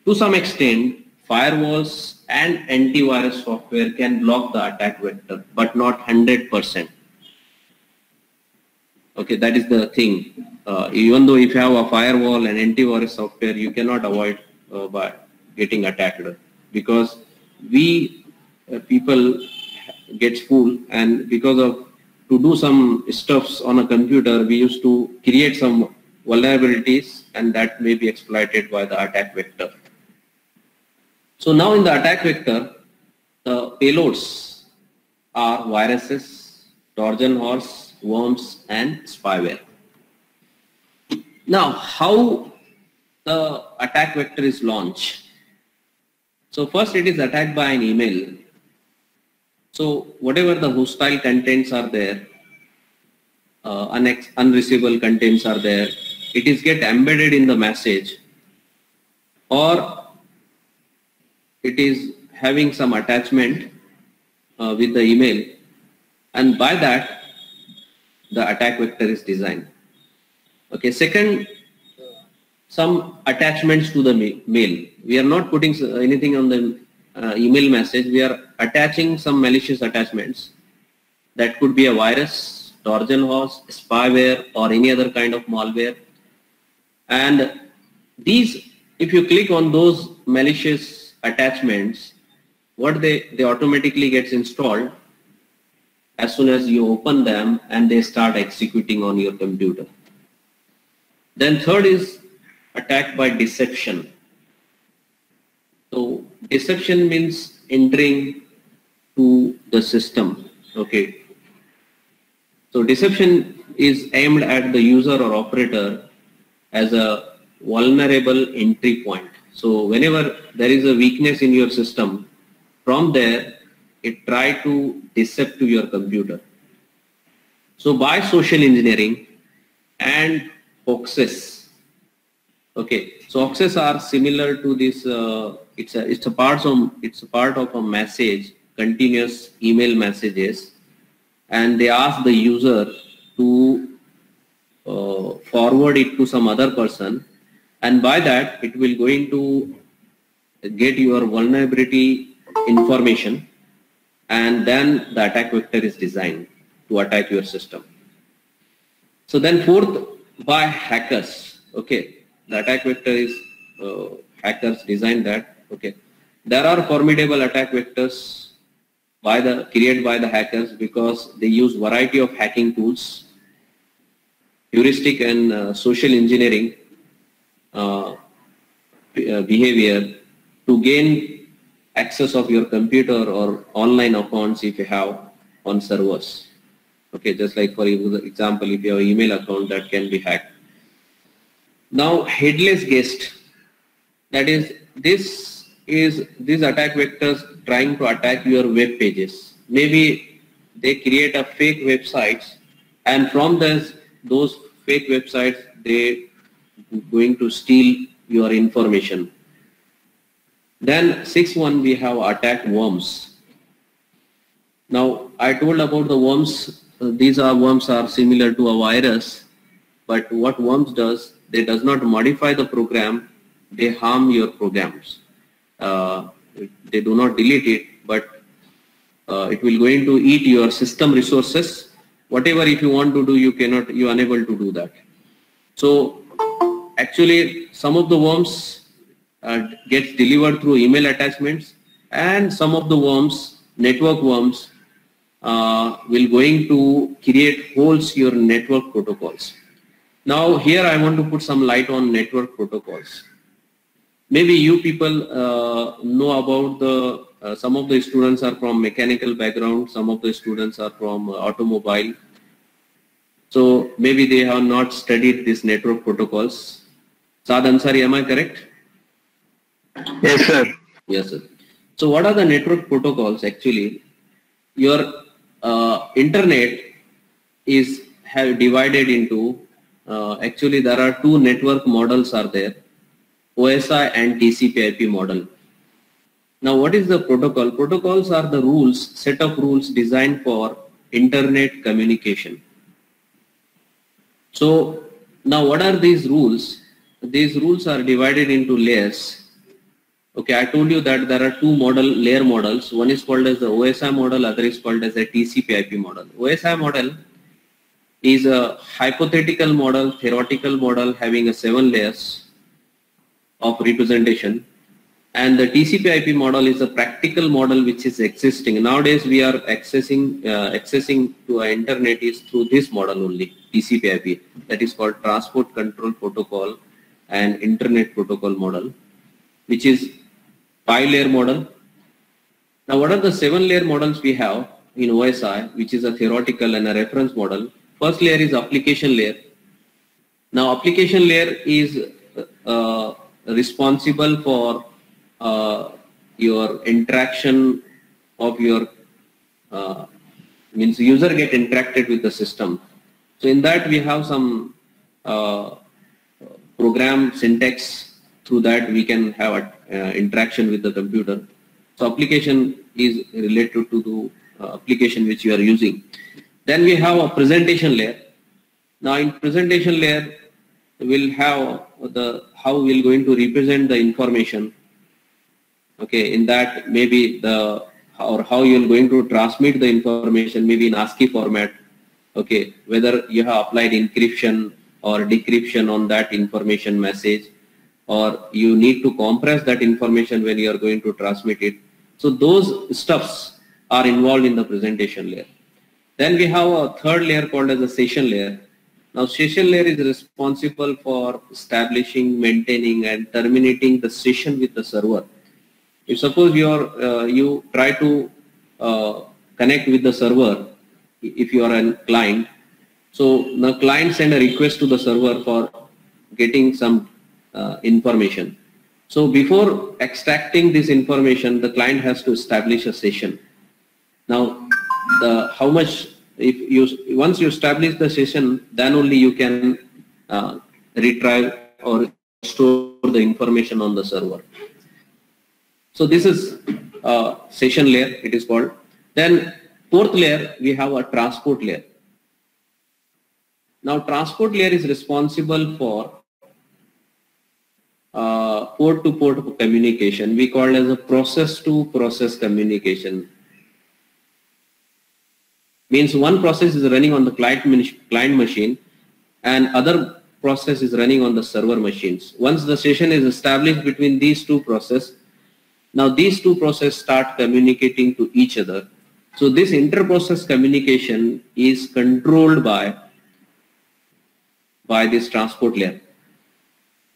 To some extent, firewalls and antivirus software can block the attack vector, but not 100%. Okay, that is the thing. Even though if you have a firewall and antivirus software, you cannot avoid by getting attacked, because we people gets fooled, and because of to do some stuffs on a computer, we used to create some vulnerabilities, and that may be exploited by the attack vector. So now in the attack vector, the payloads are viruses, Trojan horse, worms, and spyware. Now, how the attack vector is launched? So first it is attacked by an email. So whatever the hostile contents are there, unreachable contents are there, it is get embedded in the message, or it is having some attachment with the email, and by that the attack vector is designed. Okay, second, some attachments to the mail. We are not putting anything on the email message, we are attaching some malicious attachments. That could be a virus, Trojan horse, spyware, or any other kind of malware. And these, if you click on those malicious attachments, what they automatically gets installed as soon as you open them, and they start executing on your computer. Then third is attack by deception. So deception means entering to the system. Okay. So deception is aimed at the user or operator as a vulnerable entry point. So whenever there is a weakness in your system, from there it try to deceive to your computer. So by social engineering and hoaxes. Okay, so hoaxes are similar to this. It's a part of a message, continuous email messages, and they ask the user to forward it to some other person, and by that it will going to get your vulnerability information, and then the attack vector is designed to attack your system. So then fourth, by hackers. Okay, the attack vector is hackers design that. Okay, there are formidable attack vectors created by the hackers, because they use variety of hacking tools, heuristic and social engineering behavior to gain access of your computer or online accounts if you have on servers. Okay, just like for example, if you have an email account, that can be hacked. Now, headless guest, that is, these attack vectors trying to attack your web pages. Maybe they create a fake websites, and from those fake websites they going to steal your information. Then sixth one, we have attack worms. Now I told about the worms. These worms are similar to a virus, but what worms does, they does not modify the program, they harm your programs. They do not delete it, but it will going to eat your system resources. Whatever if you want to do, you are unable to do that. So actually some of the worms gets delivered through email attachments, and some of the worms, network worms, will going to create holes your network protocols. Now here I want to put some light on network protocols. Maybe you people know about the some of the students are from mechanical background, some of the students are from automobile. So maybe they have not studied these network protocols. Saad Ansari, am I correct? Yes, sir. Yes, sir. So what are the network protocols? Actually, your internet is divided into, actually there are two network models are there, OSI and TCP/IP model. Now what is the protocol? Protocols are the rules, set of rules designed for internet communication. So now what are these rules? These rules are divided into layers. Okay, I told you that there are two layer models. One is called as the OSI model, other is called as the TCP/IP model. OSI model is a hypothetical model, theoretical model having 7 layers of representation, and the TCP/IP model is a practical model which is existing. Nowadays we are accessing to our internet is through this model only, TCP/IP, that is called Transport Control Protocol and Internet Protocol model, which is 5-layer model. Now what are the 7-layer models we have in OSI, which is a theoretical and a reference model? First layer is application layer. Now application layer is responsible for your interaction of your means user get interacted with the system. So in that we have some program syntax. Through that we can have interaction with the computer. So application is related to the application which you are using. Then we have a presentation layer. Now in presentation layer we'll have how we're going to represent the information. Okay, in that maybe how you're going to transmit the information, maybe in ASCII format. Okay, whether you have applied encryption or decryption on that information message, or you need to compress that information when you are going to transmit it. So those stuffs are involved in the presentation layer. Then we have a third layer called as a session layer. Now session layer is responsible for establishing, maintaining and terminating the session with the server. If suppose you try to connect with the server, if you are a client, so the client send a request to the server for getting some information. So before extracting this information, the client has to establish a session. Now once you establish the session, then only you can retrieve or store the information on the server. So this is session layer, it is called. Then fourth layer, we have a transport layer. Now transport layer is responsible for port-to-port communication. We call it as a process-to-process communication. Means one process is running on the client machine and other process is running on the server machines. Once the session is established between these two processes, now these two processes start communicating to each other. So this inter-process communication is controlled by this transport layer.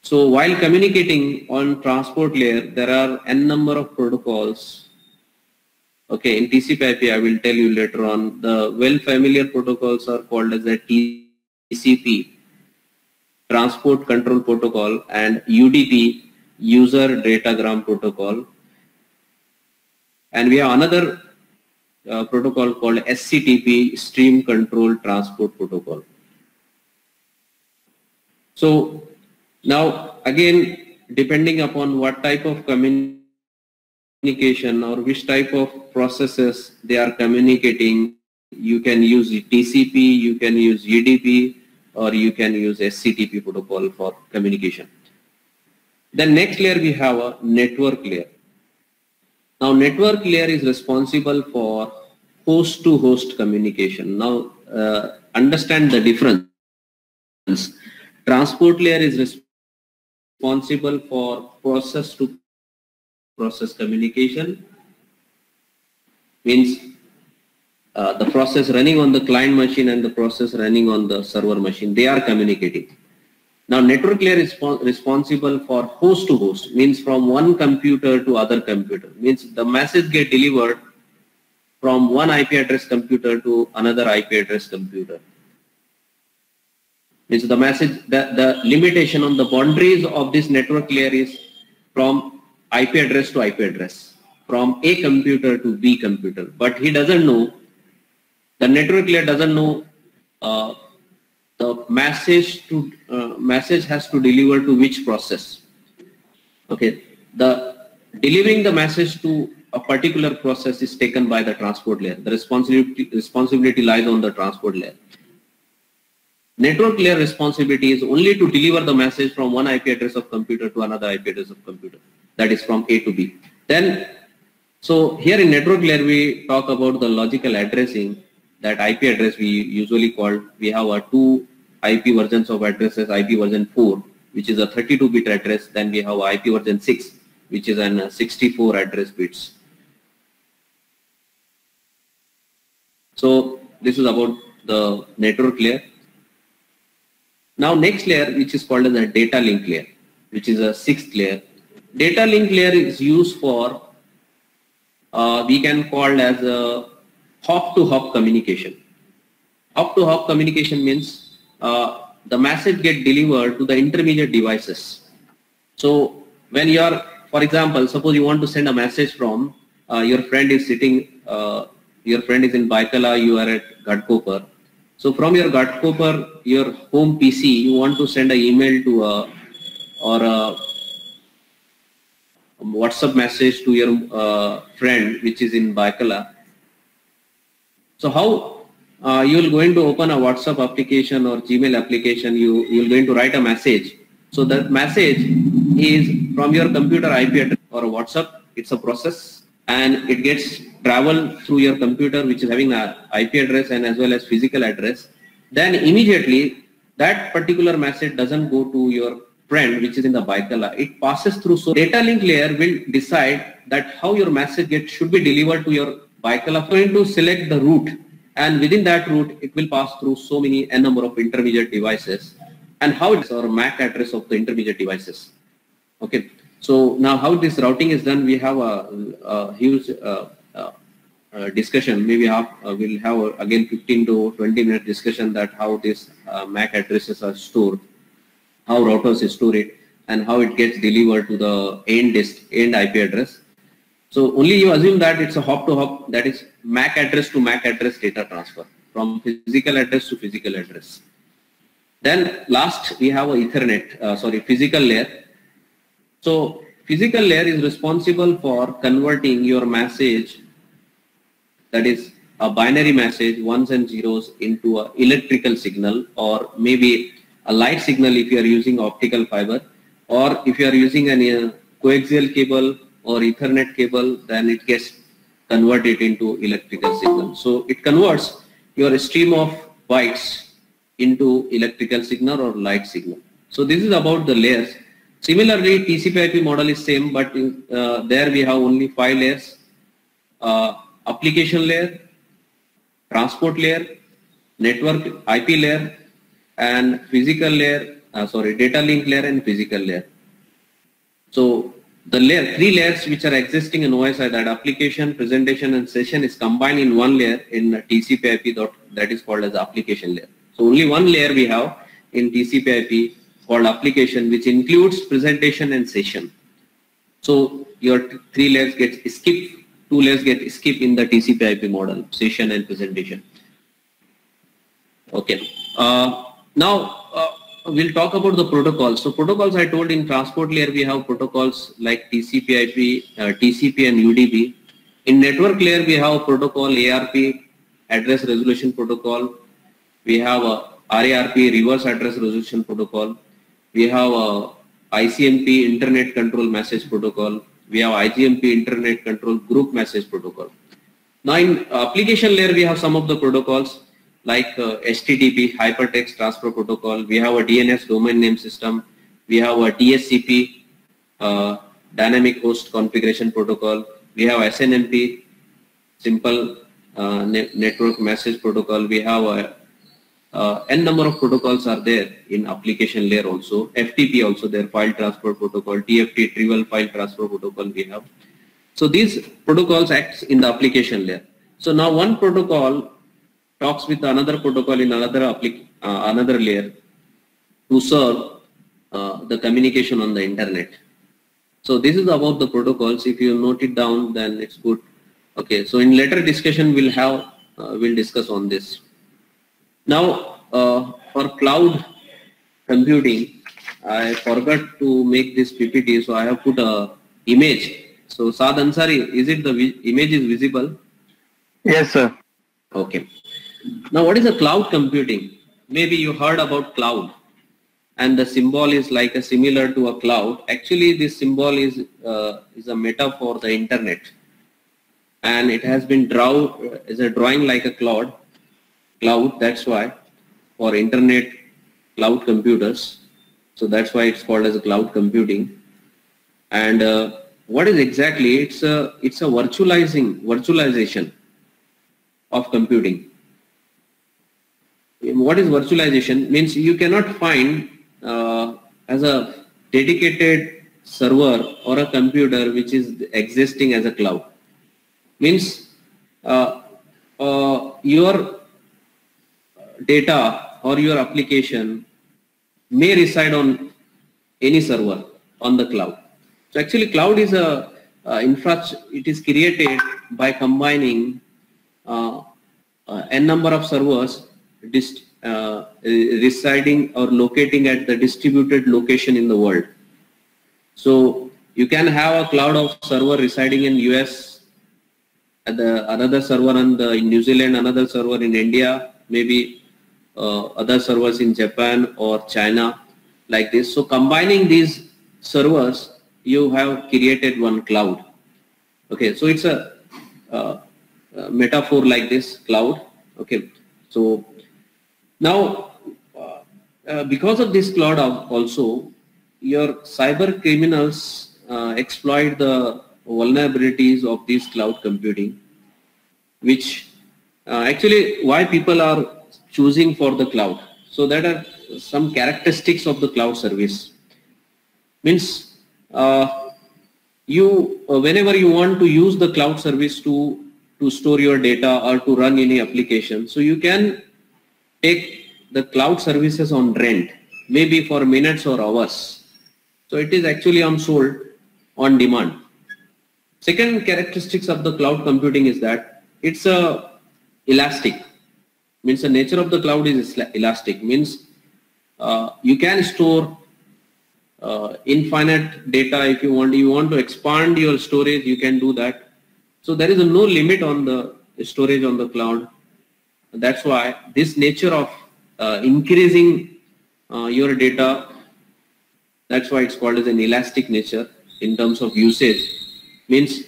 So while communicating on transport layer, there are n number of protocols. Okay, in TCP/IP, I will tell you later on. The well familiar protocols are called as the TCP, Transport Control Protocol, and UDP, User Datagram Protocol. And we have another protocol called SCTP, Stream Control Transport Protocol. So now again, depending upon what type of communication or which type of processes they are communicating, you can use TCP, you can use UDP, or you can use SCTP protocol for communication. Then next layer we have a network layer. Now network layer is responsible for host to host communication. Now understand the difference. Transport layer is responsible for process to process communication. Means the process running on the client machine and the process running on the server machine, they are communicating. Now network layer is responsible for host to host, means from one computer to other computer. Means the message get delivered from one IP address computer to another IP address computer. Means the message, the limitation on the boundaries of this network layer is from IP address to IP address, from A computer to B computer. But he doesn't know, the network layer doesn't know the message has to deliver to which process. Okay, delivering the message to a particular process is taken by the transport layer. The responsibility lies on the transport layer. Network layer responsibility is only to deliver the message from one IP address of computer to another IP address of computer. That is from A to B. Then, so here in network layer, we talk about the logical addressing. That IP address we usually call, we have a 2 IP versions of addresses, IP version 4, which is a 32-bit address. Then we have IP version 6, which is an 64 address bits. So this is about the network layer. Now next layer, which is called as a data link layer, which is a 6th layer. Data link layer is used for, we can call as a hop-to-hop communication. Hop-to-hop communication means the message get delivered to the intermediate devices. So when you are, for example, suppose you want to send a message from your friend is sitting, your friend is in Baikala, you are at Ghatkopar. So from your Ghatkopar, your home PC, you want to send an email to a WhatsApp message to your friend which is in Baikala. So how you will going to open a WhatsApp application or Gmail application, you will going to write a message. So that message is from your computer IP address or WhatsApp, it's a process, and it gets traveled through your computer which is having an IP address and as well as physical address. Then immediately that particular message doesn't go to your friend which is in the Baikala, it passes through. So data link layer will decide that how your message should be delivered to your Baikala. Going to select the route, and within that route it will pass through so many n number of intermediate devices, and how it's our MAC address of the intermediate devices. Okay, so now how this routing is done, we have a huge discussion. Maybe we'll have again 15 to 20-minute discussion that how this MAC addresses are stored, how routers store it, and how it gets delivered to the end IP address. So only you assume that it's a hop-to-hop, that is MAC address to MAC address data transfer from physical address to physical address. Then last we have a Ethernet, physical layer. So physical layer is responsible for converting your message, that is a binary message, ones and zeros, into an electrical signal, or maybe a light signal if you are using optical fiber, or if you are using a coaxial cable or Ethernet cable, then it gets converted into electrical signal. So it converts your stream of bytes into electrical signal or light signal. So this is about the layers. Similarly, TCP/IP model is same, but there we have only 5 layers: application layer, transport layer, network IP layer, and physical layer. Data link layer and physical layer. So the 3 layers which are existing in OSI, that application, presentation, and session, is combined in one layer in TCP/IP, that is called as application layer. So only one layer we have in TCP/IP called application, which includes presentation and session. So your 3 layers get skipped, 2 layers get skipped in the TCP/IP model, session and presentation. Okay. Now we'll talk about the protocols. So protocols, I told in transport layer we have protocols like TCP/IP, TCP and UDP. In network layer we have protocol ARP, address resolution protocol. We have RARP, reverse address resolution protocol. We have ICMP, internet control message protocol. We have IGMP, internet control group message protocol. Now in application layer we have some of the protocols like HTTP, hypertext transfer protocol. We have a DNS, domain name system. We have a DSCP, dynamic host configuration protocol. We have SNMP, simple network message protocol. We have n number of protocols are there in application layer also. FTP also there, file transfer protocol, TFT, trivial file transfer protocol we have. So these protocols act in the application layer. So now one protocol talks with another protocol in another layer to serve the communication on the internet. So this is about the protocols. If you note it down, then it's good. Okay, so in later discussion we'll discuss on this. Now for cloud computing, I forgot to make this PPT, so I have put a image. So Saad Ansari, is it the image is visible? Yes, sir. Okay. Now what is a cloud computing? maybe you heard about cloud, and the symbol is like a similar to a cloud. Actually, this symbol is a metaphor for the internet, and it has been drawn as a drawing like a cloud. That's why for internet cloud computers. So that's why it's called as a cloud computing. And what is exactly? It's a virtualization of computing. What is virtualization? Means you cannot find as a dedicated server or a computer which is existing as a cloud. Means your data or your application may reside on any server on the cloud. So actually cloud is a infrastructure. It is created by combining n number of servers residing or locating at the distributed location in the world. So you can have a cloud of server residing in US, another server in New Zealand, another server in India, maybe other servers in Japan or China, like this. So combining these servers, you have created one cloud. Okay, so it's a metaphor like this, cloud. Okay, so now because of this cloud also, your cyber criminals exploit the vulnerabilities of this cloud computing, which actually why people are choosing for the cloud. So that are some characteristics of the cloud service. Means whenever you want to use the cloud service to store your data or to run any application, so you can take the cloud services on rent, maybe for minutes or hours. So it is actually sold on demand. Second characteristics of the cloud computing is that it's elastic. Means the nature of the cloud is elastic. Means you can store infinite data if you want. You want to expand your storage, you can do that. So there is no limit on the storage on the cloud. That's why this nature of increasing your data, that's why it's called as an elastic nature in terms of usage. Means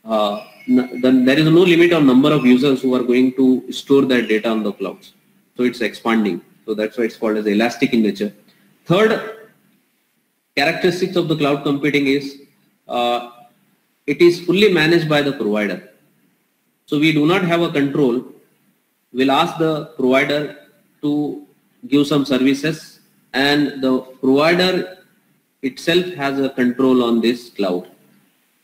there is no limit on number of users who are going to store their data on the clouds. So it's expanding. So that's why it's called as elastic in nature. Third characteristics of the cloud computing is it is fully managed by the provider. So we do not have a control. We'll ask the provider to give some services, and the provider itself has a control on this cloud.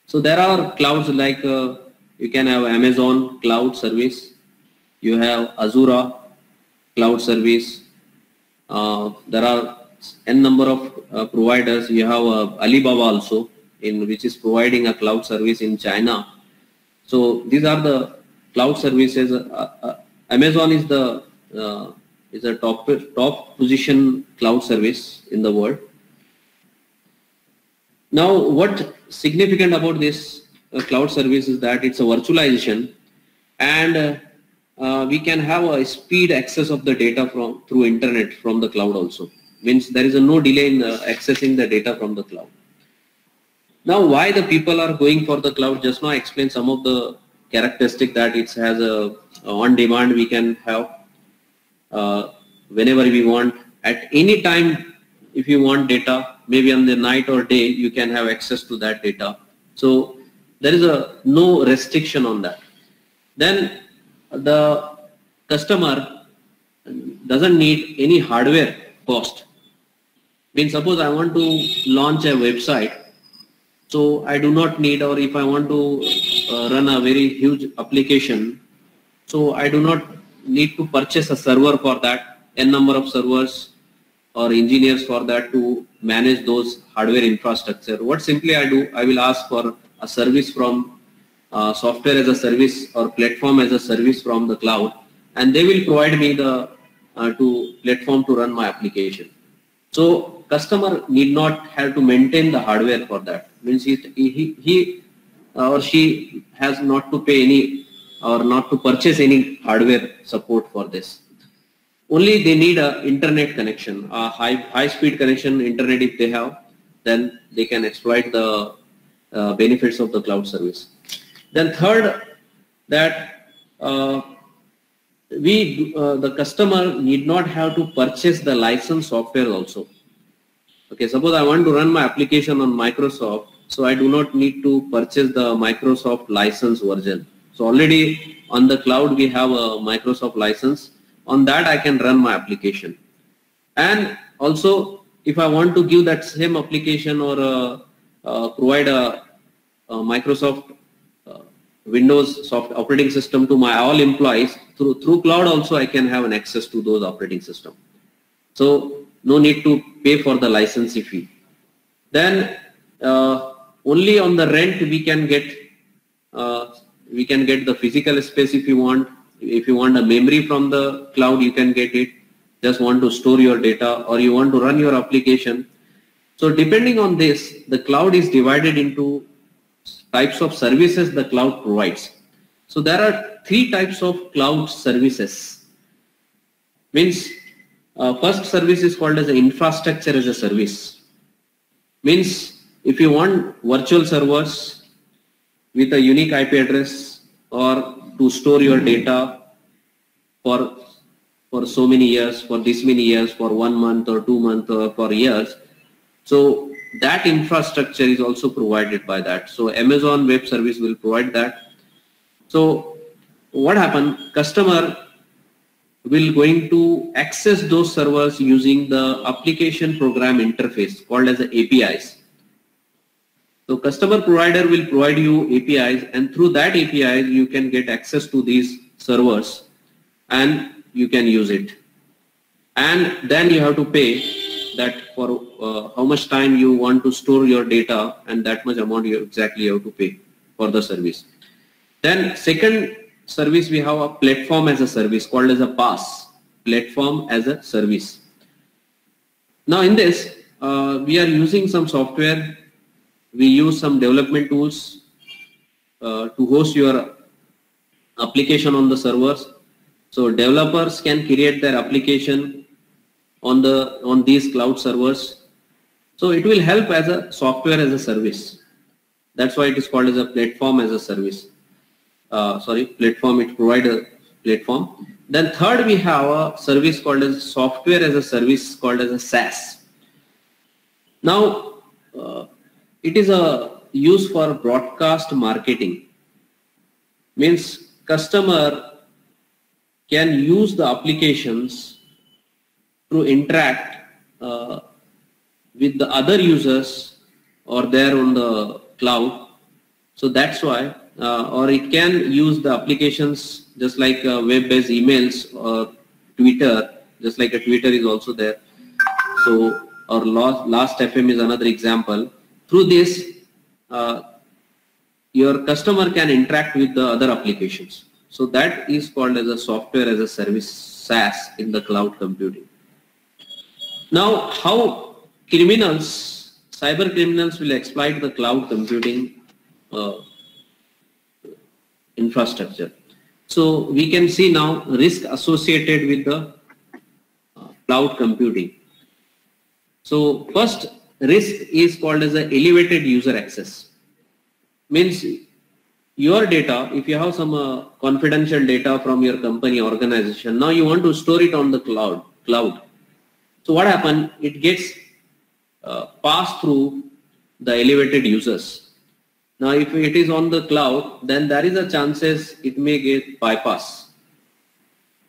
So there are clouds like you can have Amazon cloud service, you have Azure cloud service, there are n number of providers. You have Alibaba also, which is providing a cloud service in China. So these are the cloud services. Amazon is a top position cloud service in the world. Now, what significant about this cloud service is that it's a virtualization, and we can have a speed access of the data through internet from the cloud also. Means there is no delay in accessing the data from the cloud. Now, why the people are going for the cloud? Just now I explained some of the characteristic that it has on demand. We can have whenever we want, at any time. If you want data, maybe on the night or day, you can have access to that data. So there is no restriction on that. Then the customer doesn't need any hardware cost. Means suppose I want to launch a website, so I do not need, or if I want to run a very huge application, so I do not need to purchase a server for that, n number of servers or engineers for that to manage those hardware infrastructure. What simply I do, I will ask for a service from software as a service or platform as a service from the cloud, and they will provide me the platform to run my application. So customer need not have to maintain the hardware for that. Means he or she has not to pay any or not to purchase any hardware support for this. only they need a internet connection, a high speed connection, internet if they have, then they can exploit the benefits of the cloud service. Then third, that the customer need not have to purchase the licensed software also. Okay, suppose I want to run my application on Microsoft, so I do not need to purchase the Microsoft license version. So already on the cloud we have a Microsoft license. On that I can run my application. And also if I want to give that same application or provide a Microsoft Windows soft operating system to my all employees, through cloud also I can have an access to those operating system. So no need to pay for the license fee. Then only on the rent we can get the physical space if you want. If you want a memory from the cloud, you can get it. Just want to store your data or you want to run your application. So depending on this, the cloud is divided into types of services the cloud provides. So there are 3 types of cloud services. Means first service is called as an infrastructure as a service. Means if you want virtual servers with a unique IP address or to store your data for so many years, for this many years, for 1 month or 2 months or for years. So that infrastructure is also provided by that. So Amazon Web Service will provide that. So what happened? Customer will going to access those servers using the application program interface called as the APIs. So customer provider will provide you APIs, and through that APIs you can get access to these servers and you can use it. And then you have to pay that for how much time you want to store your data, and that much amount you exactly have to pay for the service. Then second service, we have a platform as a service called as a PaaS, platform as a service. Now in this we are using some software. We use some development tools to host your application on the servers. So developers can create their application on these cloud servers. So it will help as a software as a service. That's why it is called as a platform as a service. Platform, it provides a platform. Then third, we have a service called as software as a service called as a SaaS. Now it is a use for broadcast marketing. Means customer can use the applications to interact with the other users or there on the cloud. So that's why, or it can use the applications just like web-based emails or Twitter, just like a Twitter is also there. So or Last.fm is another example. Through this, your customer can interact with the other applications. So that is called as a software as a service, SaaS, in the cloud computing. Now, how cyber criminals will exploit the cloud computing infrastructure. So we can see now risk associated with the cloud computing. So first risk is called as an elevated user access. Means your data, if you have some confidential data from your company organization, now you want to store it on the cloud. So what happened? It gets passed through the elevated users. Now if it is on the cloud, then there is a chances it may get bypassed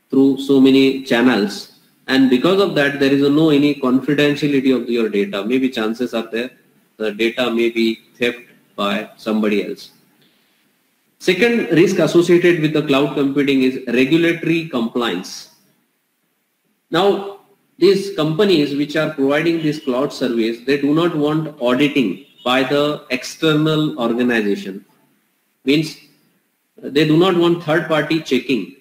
through so many channels. And because of that, there is no any confidentiality of your data. Maybe chances are there the data may be theft by somebody else. Second risk associated with the cloud computing is regulatory compliance. Now these companies which are providing this cloud service, they do not want auditing by the external organization. Means they do not want third party checking.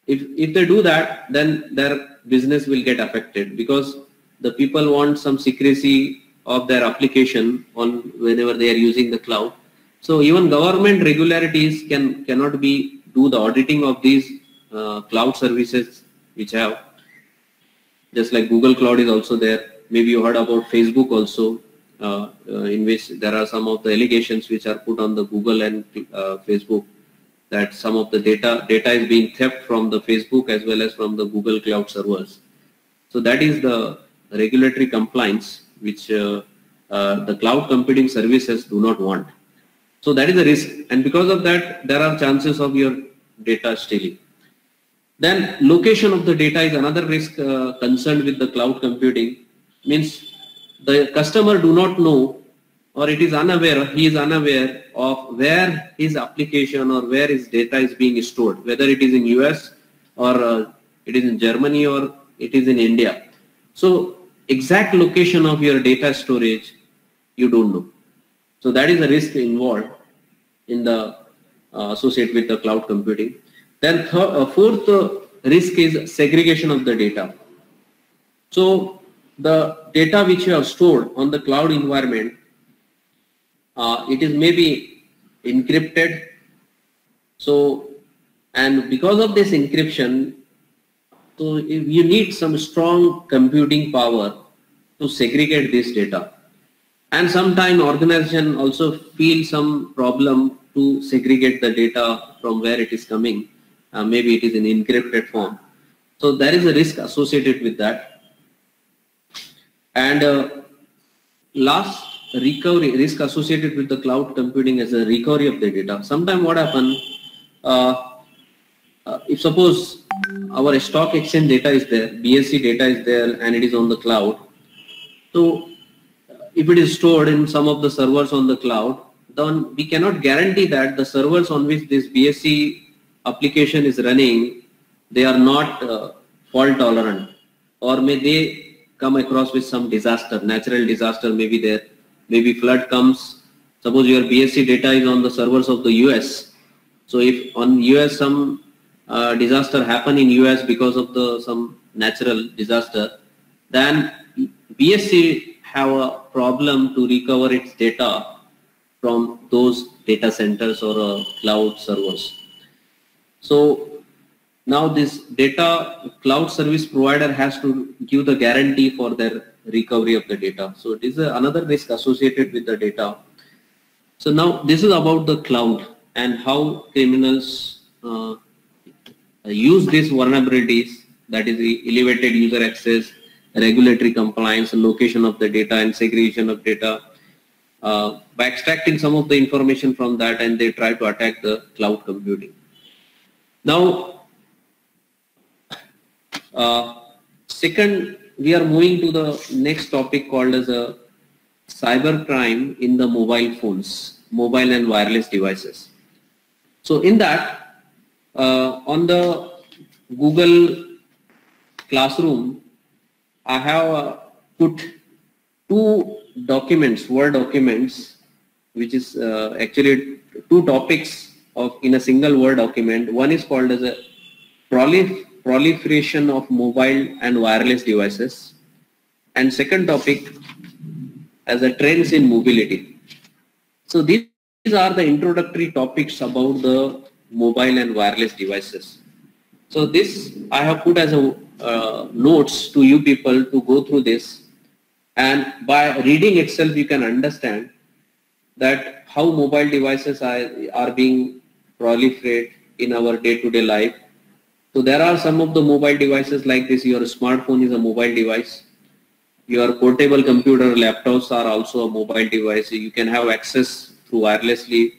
If they do that, then their business will get affected, because the people want some secrecy of their application on whenever they are using the cloud. So even government regularities cannot do the auditing of these cloud services which have, just like Google Cloud is also there. Maybe you heard about Facebook also, in which there are some of the allegations which are put on the Google and Facebook, that some of the data is being theft from the Facebook as well as from the Google Cloud servers. So that is the regulatory compliance which the cloud computing services do not want. So that is a risk, and because of that there are chances of your data stealing. Then location of the data is another risk concerned with the cloud computing. Means the customer do not know, or he is unaware of where his application or where his data is being stored, whether it is in US or it is in Germany or it is in India. So exact location of your data storage you don't know. So that is a risk involved in the associated with the cloud computing. Then fourth risk is segregation of the data. So the data which you have stored on the cloud environment, it is maybe encrypted. So, and because of this encryption, so you need some strong computing power to segregate this data. And sometimes organization also feel some problem to segregate the data from where it is coming. Maybe it is in encrypted form. So there is a risk associated with that. And last, recovery risk associated with the cloud computing is a recovery of the data. Sometimes what happens, if suppose our stock exchange data is there, BSE data is there, and it is on the cloud. So if it is stored in some of the servers on the cloud, then we cannot guarantee that the servers on which this BSE application is running, they are not fault tolerant, or may they come across with some disaster, natural disaster may be there, maybe flood comes. Suppose your BSE data is on the servers of the US. So if on US some disaster happen in US because of the some natural disaster, then BSE have a problem to recover its data from those data centers or cloud servers. So now this data cloud service provider has to give the guarantee for their recovery of the data. So it is another risk associated with the data. So now this is about the cloud and how criminals use these vulnerabilities, that is the elevated user access, regulatory compliance, location of the data and segregation of data, by extracting some of the information from that, and they try to attack the cloud computing. Now, second, we are moving to the next topic called as a cyber crime in the mobile phones, mobile and wireless devices. So in that, on the Google Classroom, I have put two documents, Word documents, which is actually two topics in a single Word document. One is called as a proliferation of mobile and wireless devices, and second topic as a trends in mobility. So these are the introductory topics about the mobile and wireless devices. So this I have put as a notes to you people to go through this, and by reading itself you can understand that how mobile devices are being proliferate in our day-to-day life. So there are some of the mobile devices like this. Your smartphone is a mobile device. Your portable computer, laptops are also a mobile device. You can have access through wirelessly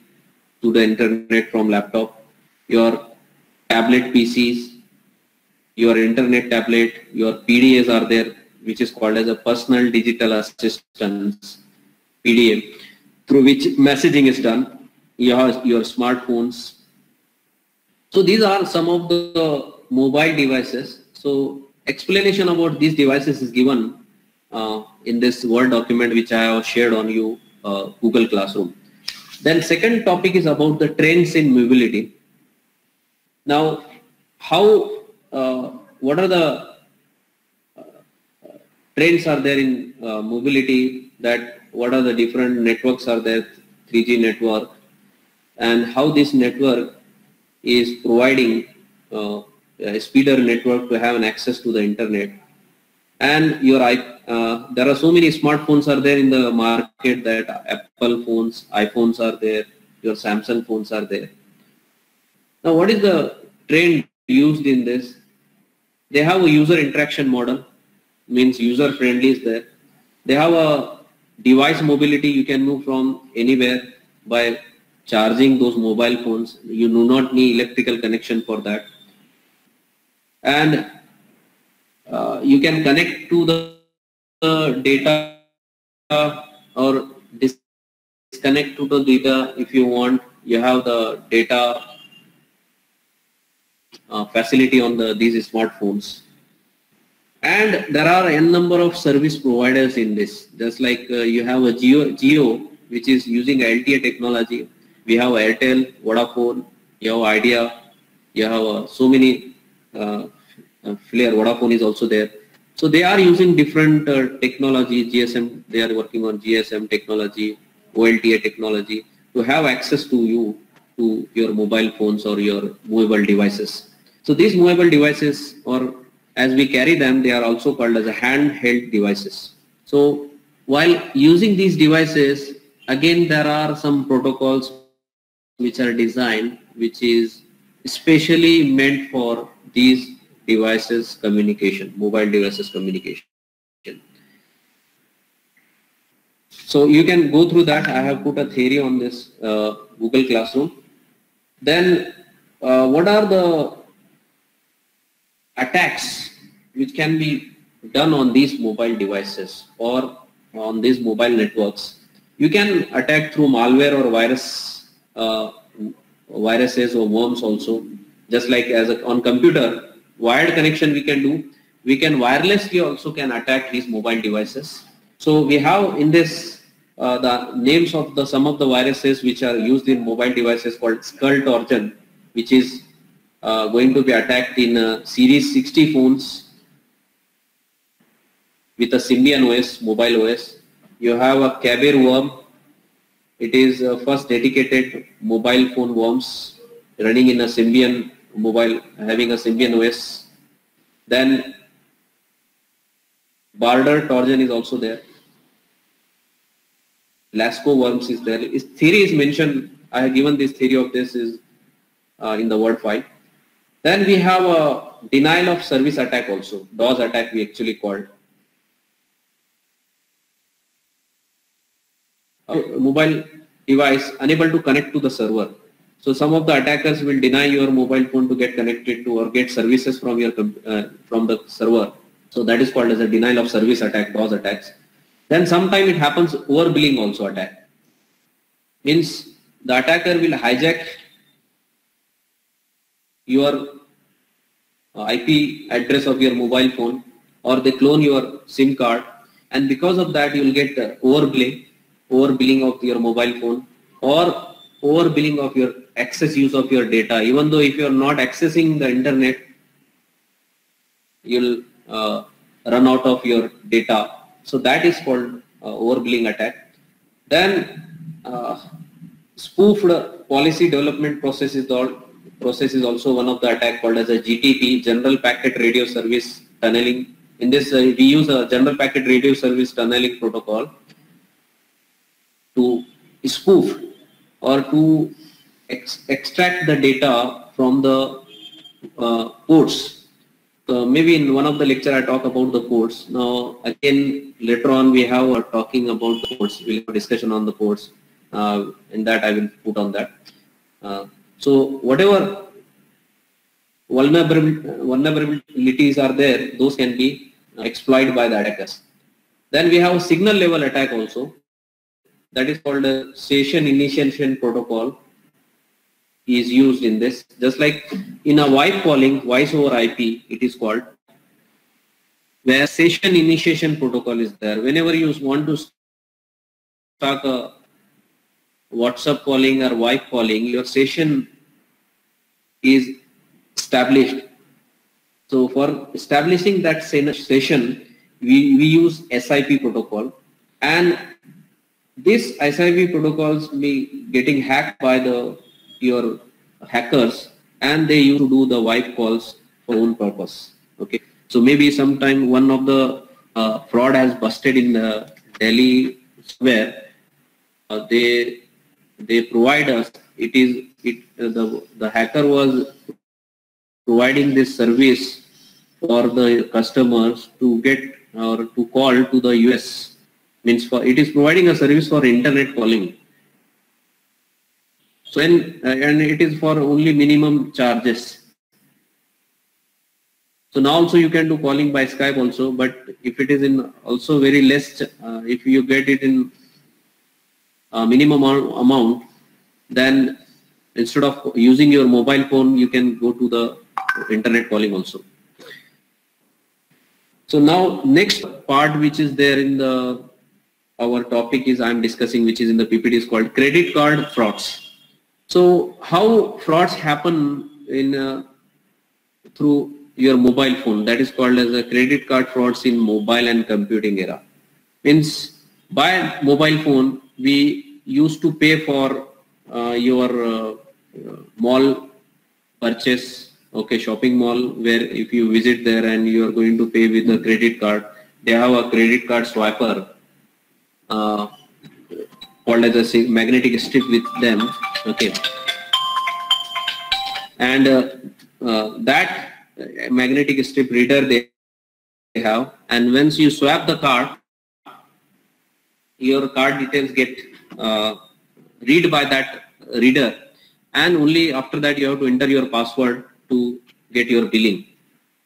to the internet from laptop. Your tablet PCs, your internet tablet, your PDAs are there, which is called as a personal digital assistants, PDA, through which messaging is done. Your smartphones. So these are some of the mobile devices. So explanation about these devices is given in this Word document which I have shared on you, Google Classroom. Then second topic is about the trends in mobility. Now, what are the trends are there in mobility, that what are the different networks are there, 3G network, and how this network is providing speeder network to have an access to the internet. And there are so many smartphones are there in the market, that Apple phones, iPhones are there, your Samsung phones are there. Now, what is the trend used in this? They have a user interaction model, means user friendly is there. They have a device mobility. You can move from anywhere by charging those mobile phones. You do not need electrical connection for that. And you can connect to the data or disconnect to the data if you want. You have the data facility on these smartphones. And there are n number of service providers in this. Just like you have a Jio, which is using LTE technology. We have Airtel, Vodafone, you have Idea, you have so many Flair, Vodafone is also there. So they are using different technology, GSM, they are working on GSM technology, OLTA technology to have access to your mobile phones or your movable devices. So these movable devices, or as we carry them, they are also called as a handheld devices. So while using these devices, again there are some protocols which are designed, which is especially meant for these devices communication, mobile devices communication. So you can go through that. I have put a theory on this Google Classroom. Then what are the attacks which can be done on these mobile devices or on these mobile networks? You can attack through malware or viruses or worms also. Just like on computer, wired connection we can do. We can wirelessly also can attack these mobile devices. So we have in this the names of some of the viruses which are used in mobile devices called Skull Trojan, which is going to be attacked in Series 60 phones with a Symbian OS, mobile OS. You have a Kabir worm. It is first dedicated mobile phone worms running in a Symbian mobile, having a Symbian OS. Then Barder Trojan is also there. Lasco worms is there. Its theory is mentioned. I have given this theory of this is in the Word file. Then we have a denial of service attack also. DOS attack we actually called. A mobile device unable to connect to the server. So some of the attackers will deny your mobile phone to get connected to or get services from your from the server. So that is called as a denial of service attack, DOS attacks. Then sometime it happens overbilling also attack. Means the attacker will hijack your IP address of your mobile phone, or they clone your SIM card, and because of that you will get overbilling of your mobile phone, or overbilling of your excess use of your data. Even though if you are not accessing the internet, you will run out of your data. So that is called overbilling attack. Then spoofed policy development process is also one of the attack called as a GTP, General Packet Radio Service Tunneling. In this we use a General Packet Radio Service Tunneling protocol to spoof or to extract the data from the ports. Maybe in one of the lecture I talk about the ports. Now again later on we have talking about the ports. We'll have a discussion on the ports. In that I will put on that. So whatever vulnerabilities are there, those can be exploited by the attackers. Then we have a signal level attack also. That is called a session initiation protocol is used in this. Just like in a VoIP calling, voice over IP, it is called, where session initiation protocol is there. Whenever you want to start a WhatsApp calling or VoIP calling, your session is established. So for establishing that session, we use SIP protocol, and this SIP protocols be getting hacked by your hackers, and they used to do the VoIP calls for own purpose. Okay, so maybe sometime one of the fraud has busted in Delhi where they provide us. The hacker was providing this service for the customers to get or to call to the US. Means for it is providing a service for internet calling. So and it is for only minimum charges. So now also you can do calling by Skype also, but if it is in also very less, if you get it in minimum amount, then instead of using your mobile phone, you can go to the internet calling also. So now next part which is there in the our topic is I am discussing, which is in the PPT, is called credit card frauds. So how frauds happen in through your mobile phone, that is called as a credit card frauds in mobile and computing era. Means by mobile phone we used to pay for your mall purchase, okay, shopping mall, where if you visit there and you are going to pay with a credit card, they have a credit card swiper called as a magnetic strip with them, okay, and that magnetic strip reader they have, and once you swap the card, your card details get read by that reader, and only after that you have to enter your password to get your billing.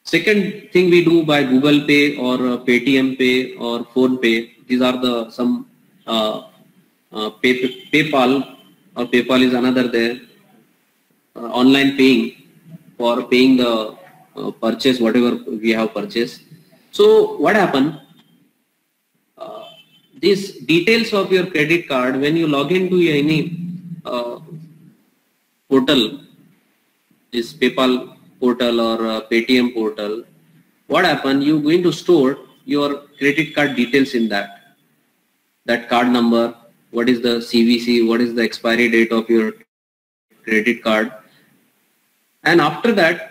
Second thing we do by Google Pay or Paytm Pay or Phone Pay. These are the some PayPal, or PayPal is another there, online paying for paying the purchase whatever we have purchased. So what happened? These details of your credit card, when you log into any portal, this PayPal portal or Paytm portal, what happened? You're going to store your credit card details in that card number, what is the CVC, what is the expiry date of your credit card, and after that,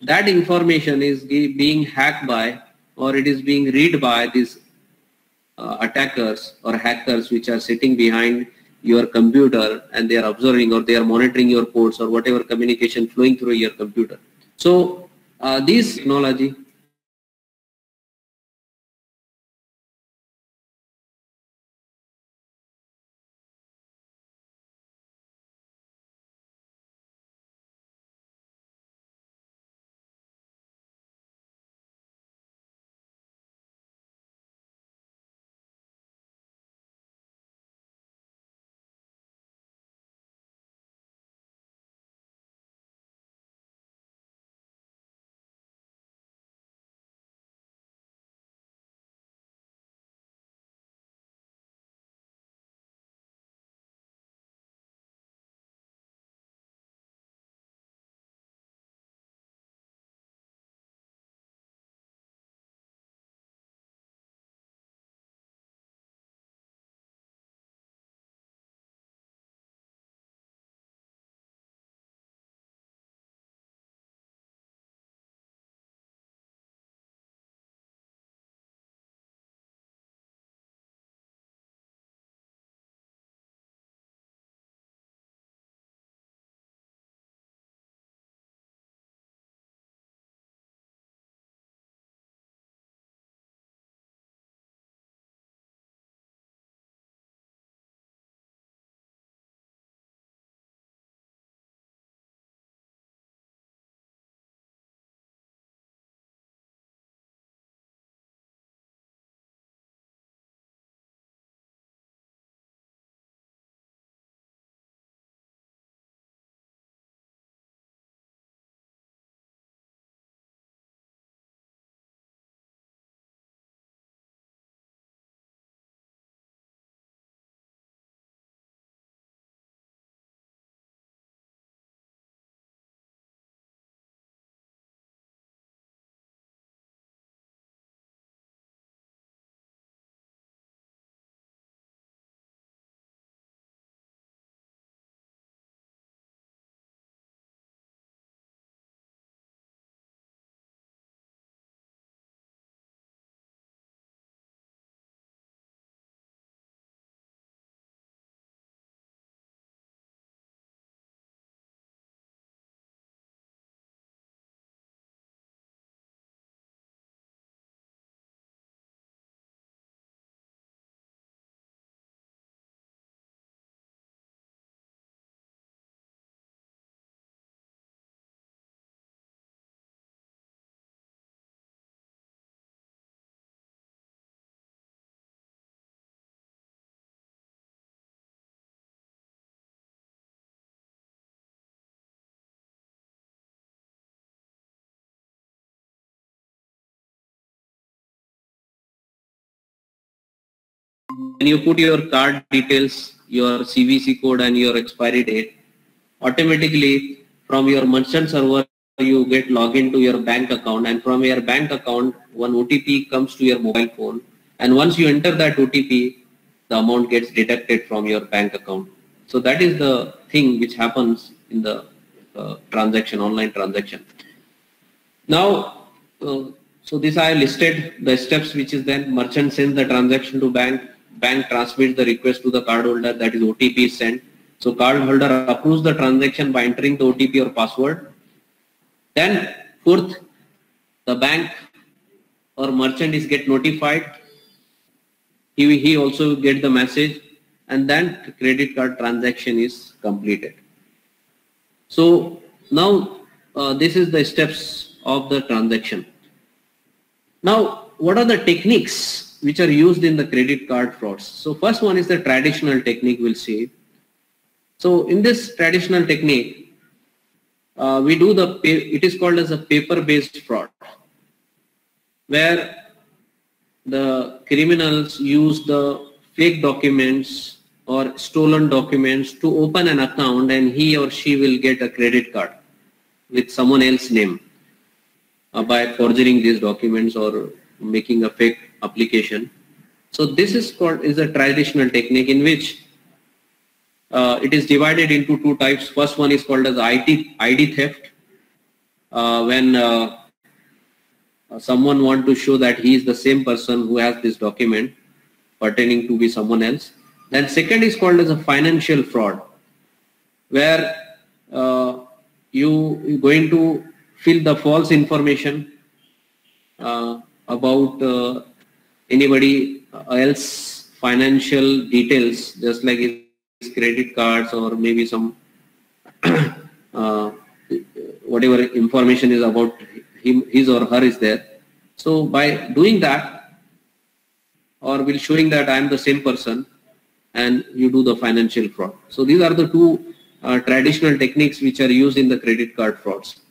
that information is being hacked by, or it is being read by these attackers or hackers which are sitting behind your computer, and they are observing or they are monitoring your ports or whatever communication flowing through your computer. So this technology when you put your card details, your CVC code and your expiry date, automatically from your merchant server you get login to your bank account, and from your bank account one OTP comes to your mobile phone, and once you enter that OTP, the amount gets deducted from your bank account. So that is the thing which happens in the transaction, online transaction. Now, so this I listed the steps, which is then merchant sends the transaction to bank, bank transmits the request to the cardholder, that is OTP is sent. So cardholder approves the transaction by entering the OTP or password. Then fourth, the bank or merchant is get notified. He also get the message, and then the credit card transaction is completed. So now this is the steps of the transaction. Now, what are the techniques which are used in the credit card frauds? So first one is the traditional technique, we'll see. So in this traditional technique, we do it is called as a paper-based fraud, where the criminals use the fake documents or stolen documents to open an account, and he or she will get a credit card with someone else's name by forging these documents or making a fake application. So this is a traditional technique in which it is divided into two types. First one is called as ID theft, when someone wants to show that he is the same person who has this document pertaining to be someone else. Then second is called as a financial fraud, where you are going to fill the false information about anybody else financial details, just like his credit cards or maybe some whatever information is about him, his or her is there. So by doing that, or will showing that I am the same person, and you do the financial fraud. So these are the two traditional techniques which are used in the credit card frauds.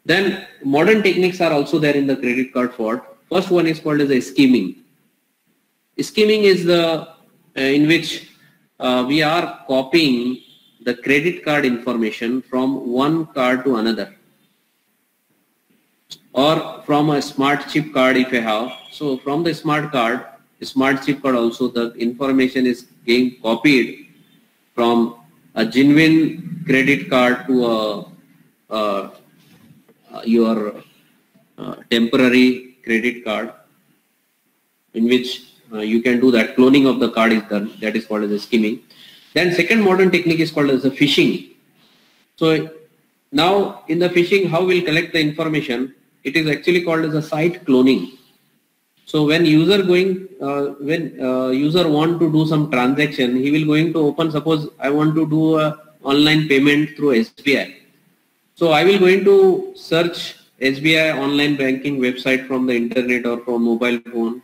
Then modern techniques are also there in the credit card fraud. First one is called as a skimming. Skimming is the in which we are copying the credit card information from one card to another, or from a smart chip card if you have. So from the smart chip card also the information is being copied from a genuine credit card to your temporary credit card, in which you can do that. Cloning of the card is done. That is called as a skimming. Then second modern technique is called as a phishing. So now in the phishing, how we'll collect the information? It is actually called as a site cloning. So when user user want to do some transaction, he will going to open, suppose I want to do a online payment through SBI. So I will going to search SBI online banking website from the internet or from mobile phone,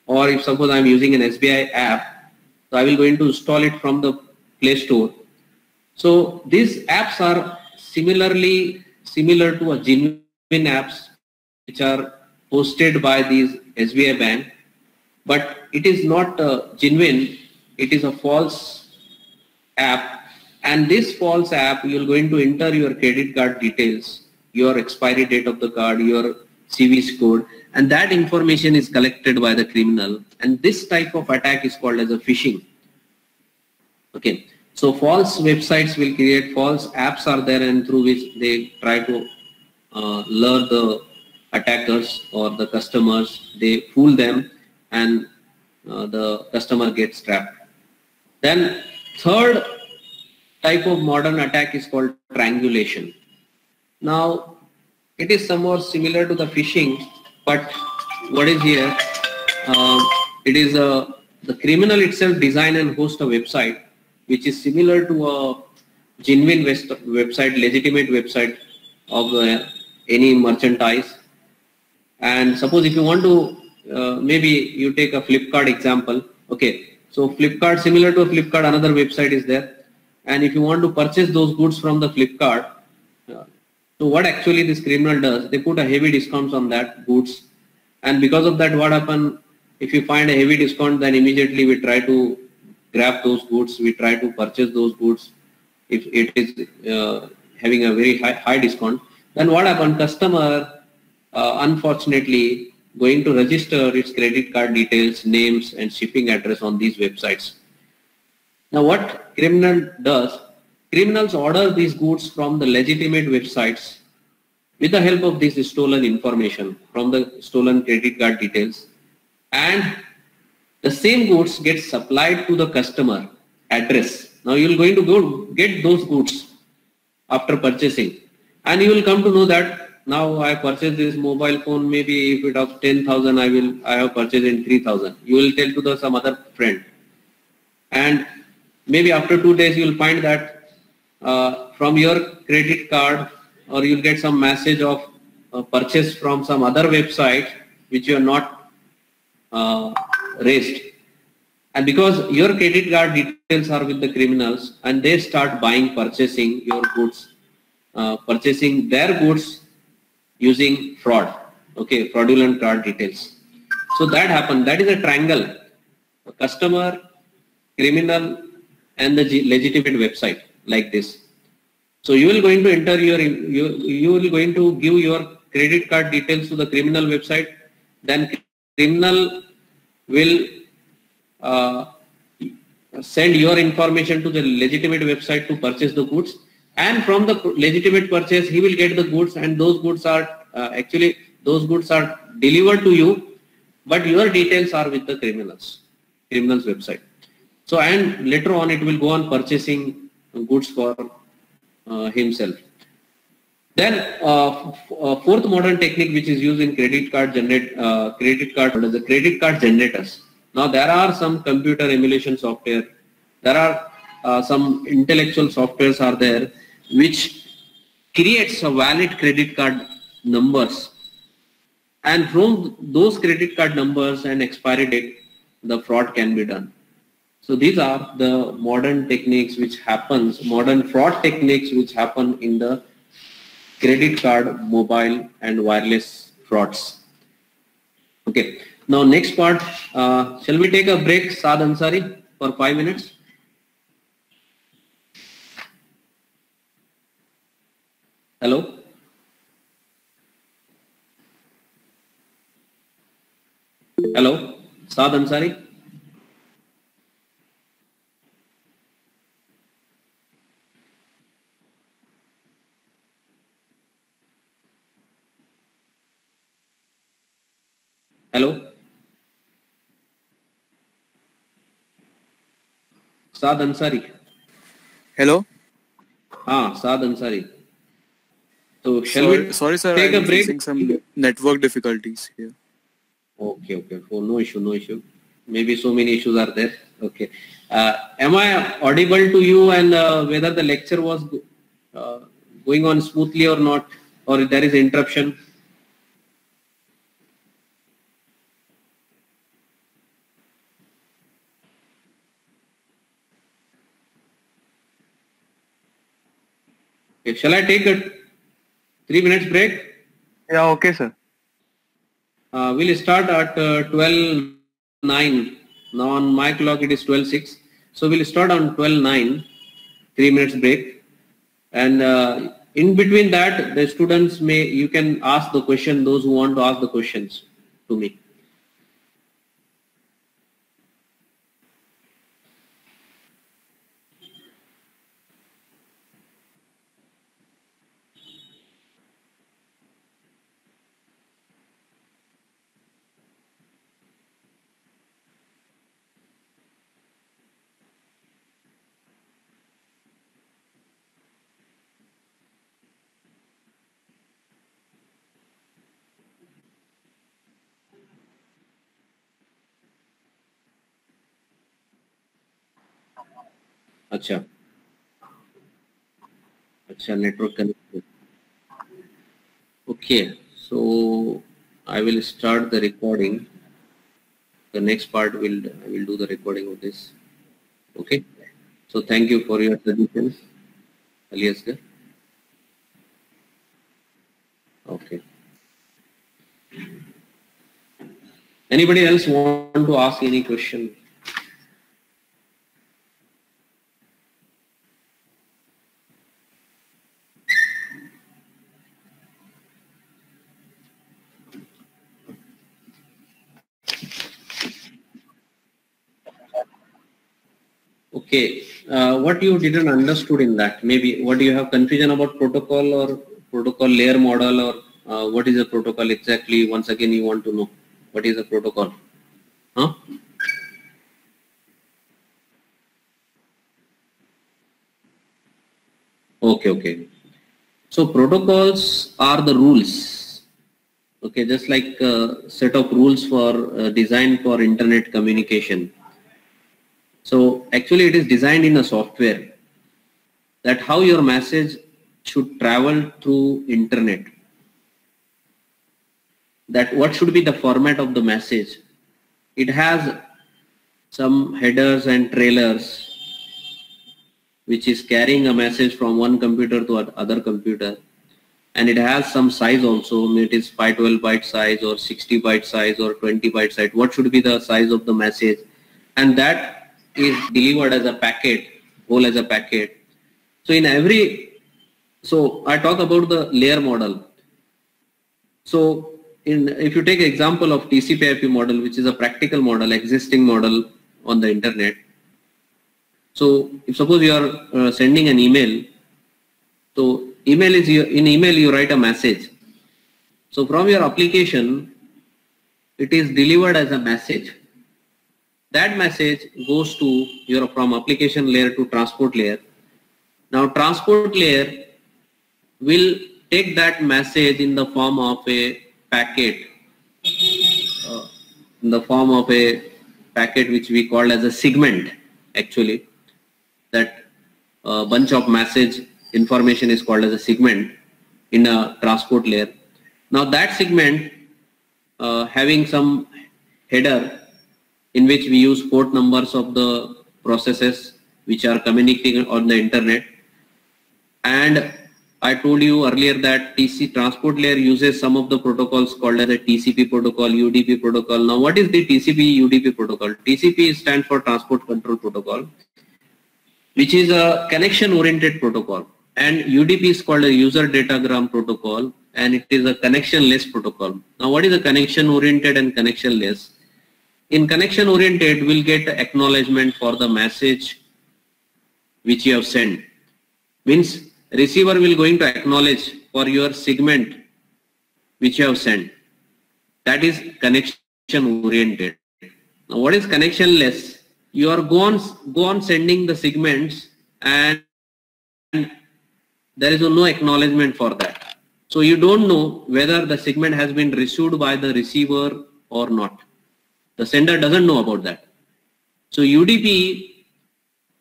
or if suppose I am using an SBI app, so I will going to install it from the Play Store. So these apps are similar to a genuine apps which are hosted by these SBI bank, but it is not genuine. It is a false app, and this false app you are going to enter your credit card details, your expiry date of the card, your CVC code, and that information is collected by the criminal, and this type of attack is called as a phishing. Okay, so false websites will create, false apps are there, and through which they try to lure the attackers or the customers. They fool them, and the customer gets trapped. Then third type of modern attack is called triangulation. Now it is somewhat similar to the phishing, but what is here? It is the criminal itself design and host a website which is similar to a genuine website, legitimate website of any merchandise. And suppose if you want to, maybe you take a Flipkart example. Okay, so Flipkart, similar to a Flipkart, another website is there, and if you want to purchase those goods from the Flipkart, so what actually this criminal does, they put a heavy discounts on that goods, and because of that what happen, If you find a heavy discount, then immediately we try to grab those goods. We try to purchase those goods. If it is having a very high discount, then what happens? Customer, unfortunately, going to register its credit card details, names, and shipping address on these websites. Now, what criminal does? Criminals order these goods from the legitimate websites with the help of this stolen information from the stolen credit card details, and the same goods get supplied to the customer address. Now you will going to go get those goods after purchasing, and you will come to know that now I purchased this mobile phone, maybe if it of 10,000, I have purchased in 3,000. You will tell to some other friend, and maybe after 2 days you will find that from your credit card, or you'll get some message of purchase from some other website which you are not raised. And because your credit card details are with the criminals, and they start purchasing your goods, purchasing their goods using fraud, okay, fraudulent card details. So that happened. That is a triangle: a customer, criminal, and the legitimate website, like this. So you will going to enter you will going to give your credit card details to the criminal website. Then criminal will send your information to the legitimate website to purchase the goods, and from the legitimate purchase he will get the goods, and those goods are actually those goods are delivered to you, but your details are with the criminal's website. So, and later on it will go on purchasing goods for himself. Then fourth modern technique which is used in credit card generators. Now there are some computer emulation software, there are some intellectual softwares are there which creates a valid credit card numbers, and from those credit card numbers and expiry date the fraud can be done. So these are the modern techniques which happens, modern fraud techniques which happen in the credit card, mobile and wireless frauds. Okay. Now next part, shall we take a break, Saad Ansari, for 5 minutes? Hello? Hello? Saad Ansari? Hello? Saad Ansari. Hello? Saad Ansari. So shall we sorry sir, take I'm a break? facing some network difficulties here. Okay. Oh, no issue. Maybe so many issues are there. Okay. Am I audible to you, and whether the lecture was going on smoothly or not, or if there is interruption? Okay. Shall I take a 3 minutes break? Yeah, okay, sir. We'll start at 12:09. Now on my clock it is 12:06. So we'll start on 12:09, 3 minutes break. And in between that, the students you can ask the question, those who want to ask the questions to me. Acha, network connected. Okay, so I will start the recording. The next part I will do the recording of this. Okay. So thank you for your suggestions, Ali Asghar. Okay. Anybody else want to ask any question? Okay, what you didn't understood in that? Maybe what do you have confusion about protocol or protocol layer model, or what is the protocol exactly? Once again, you want to know what is the protocol? Huh? Okay. So protocols are the rules. Okay, just like a set of rules for designed for internet communication. So actually it is designed in a software that how your message should travel through internet. That what should be the format of the message. It has some headers and trailers which is carrying a message from one computer to other computer, and it has some size also. It is 512 byte size or 60 byte size or 20 byte size. What should be the size of the message, and that is delivered as a packet, whole as a packet. So in every, so I talk about the layer model. So if you take example of TCP/IP model, which is a practical model, existing model on the internet. So if suppose you are sending an email, so email is in email you write a message. So from your application, it is delivered as a message. That message goes to your from application layer to transport layer. Now transport layer will take that message in the form of a packet, which we call as a segment. Actually, that bunch of message information is called as a segment in a transport layer. Now that segment having some header in which we use port numbers of the processes which are communicating on the internet. And I told you earlier that TCP transport layer uses some of the protocols called as a TCP protocol, UDP protocol. Now what is the TCP UDP protocol? TCP stands for Transport Control Protocol, which is a connection oriented protocol, and UDP is called a user datagram protocol, and it is a connectionless protocol. Now what is a connection oriented and connectionless? In connection oriented, we'll get acknowledgement for the message which you have sent. Means receiver will going to acknowledge for your segment which you have sent. That is connection oriented. Now what is connectionless? You are go on sending the segments, and there is no acknowledgement for that. So you don't know whether the segment has been received by the receiver or not. The sender doesn't know about that. So UDP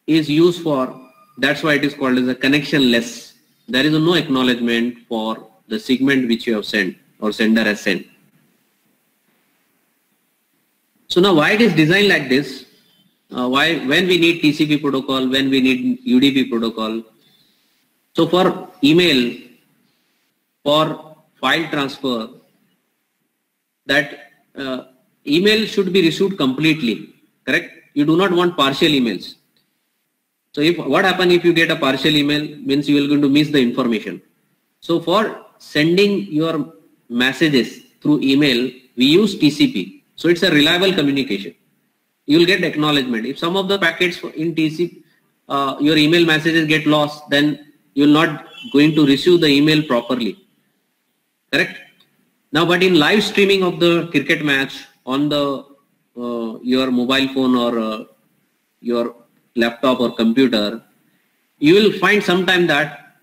is used for, that's why it is called as a connectionless. There is no acknowledgement for the segment which you have sent or sender has sent. So now why it is designed like this? When we need TCP protocol, when we need UDP protocol. So for email, for file transfer, that email should be received completely, correct? You do not want partial emails. So if what happens if you get a partial email, means you are going to miss the information. So for sending your messages through email, we use TCP. So it's a reliable communication. You will get acknowledgement. If some of the packets in TCP, your email messages get lost, then you will not going to receive the email properly, correct? Now, but in live streaming of the cricket match on the your mobile phone or your laptop or computer, you will find sometime that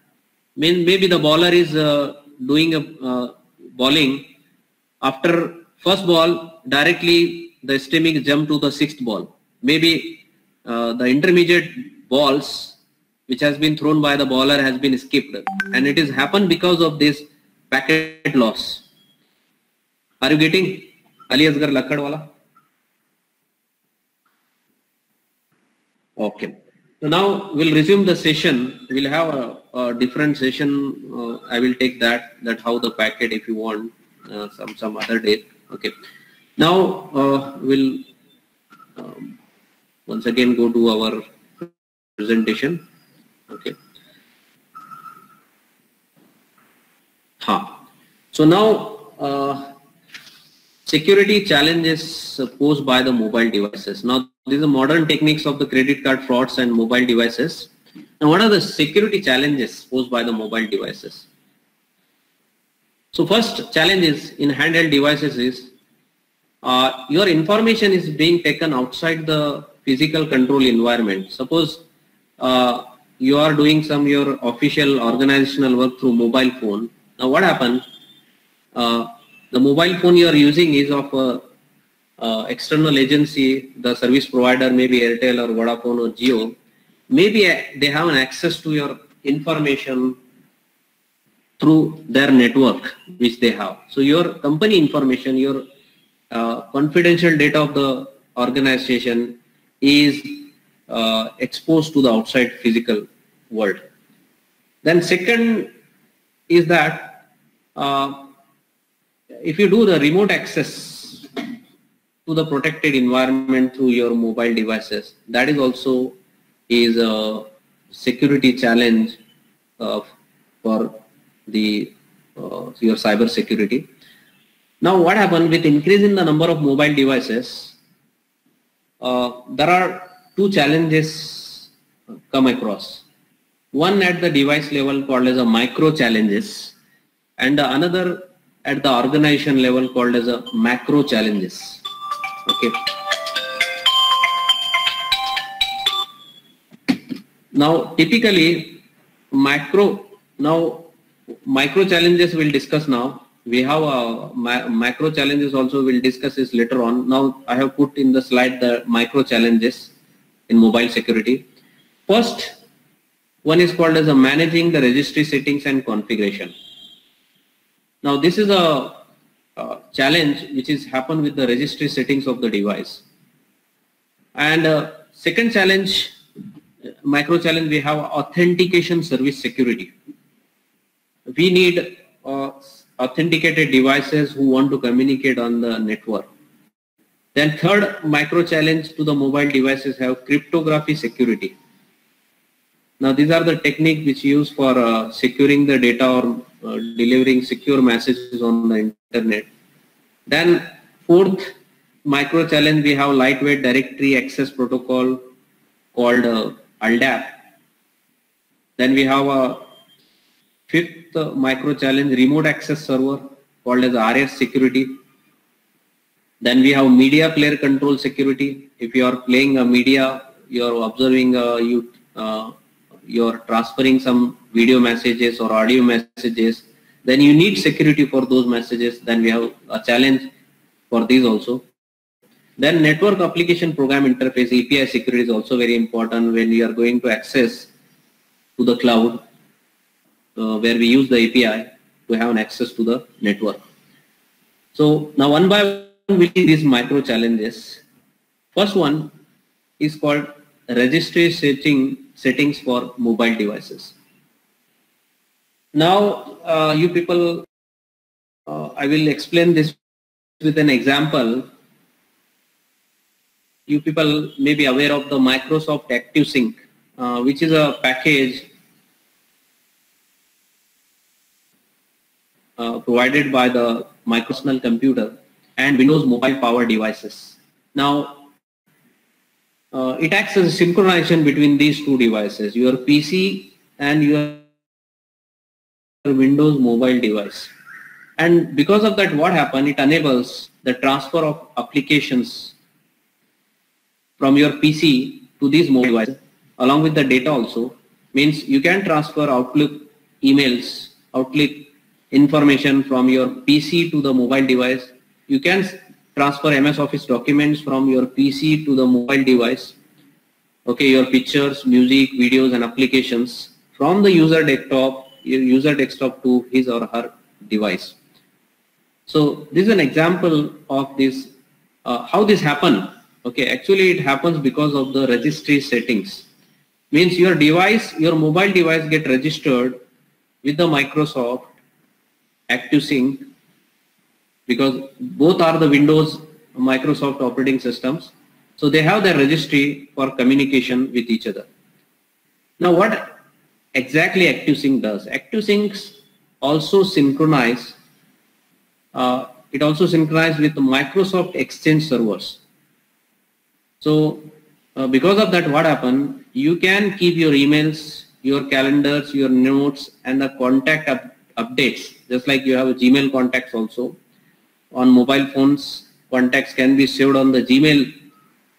maybe the bowler is doing a bowling. After first ball, directly the streaming jump to the sixth ball. Maybe the intermediate balls which has been thrown by the bowler has been skipped, and it has happened because of this packet loss. Are you getting Ali Asgar Lakkad wala? Okay. So now we'll resume the session. We'll have a different session. I will take that how the packet, if you want, some other day. Okay. Now we'll once again go to our presentation. Okay. So now security challenges posed by the mobile devices. Now these are modern techniques of the credit card frauds and mobile devices. Now what are the security challenges posed by the mobile devices? So first challenge is in handheld devices is your information is being taken outside the physical control environment. Suppose you are doing some your official organizational work through mobile phone. Now what happens? The mobile phone you are using is of a external agency, the service provider, maybe Airtel or Vodafone or Jio. Maybe they have an access to your information through their network which they have. So your company information, your confidential data of the organization is exposed to the outside physical world. Then second is that if you do the remote access to the protected environment through your mobile devices, that is also is a security challenge for the your cyber security. Now what happened with increasing the number of mobile devices, there are two challenges come across. One at the device level called as a micro challenges, and another at the organization level called as a macro challenges. Okay. Now typically micro challenges we'll discuss now. We have macro challenges also, we'll discuss this later on. Now I have put in the slide the micro challenges in mobile security. First one is called as a managing the registry settings and configuration. Now this is a challenge which is happen with the registry settings of the device. And second challenge, micro challenge, we have authentication service security. We need authenticated devices who want to communicate on the network. Then third micro challenge to the mobile devices have cryptography security. Now these are the techniques which use for securing the data or delivering secure messages on the internet. Then fourth micro challenge, we have lightweight directory access protocol called LDAP. Then we have a fifth micro challenge, remote access server called as RS security. Then we have media player control security. If you are playing a media, you are observing you are transferring some video messages or audio messages, then you need security for those messages. Then we have a challenge for these also. Then network application program interface API security is also very important when we are going to access to the cloud, where we use the API to have an access to the network. So now one by one we see these micro challenges. First one is called registry settings for mobile devices. Now you people, I will explain this with an example. You people may be aware of the Microsoft ActiveSync, which is a package provided by the Microsoft computer and Windows mobile power devices. Now it acts as a synchronization between these two devices, your PC and your Windows mobile device. And because of that, what happens, it enables the transfer of applications from your PC to these mobile devices along with the data also. Means you can transfer Outlook emails, Outlook information from your PC to the mobile device. You can transfer MS Office documents from your PC to the mobile device. Okay, your pictures, music, videos and applications from the user desktop to his or her device. So this is an example of this, how this happen. Okay, actually it happens because of the registry settings. Means your device, your mobile device get registered with the Microsoft ActiveSync, because both are the Windows Microsoft operating systems. So they have their registry for communication with each other. Now what exactly ActiveSync does? ActiveSync also synchronize, it also synchronizes with the Microsoft Exchange servers. So because of that, what happened, you can keep your emails, your calendars, your notes, and the contact updates, just like you have a Gmail contacts also. On mobile phones, contacts can be saved on the Gmail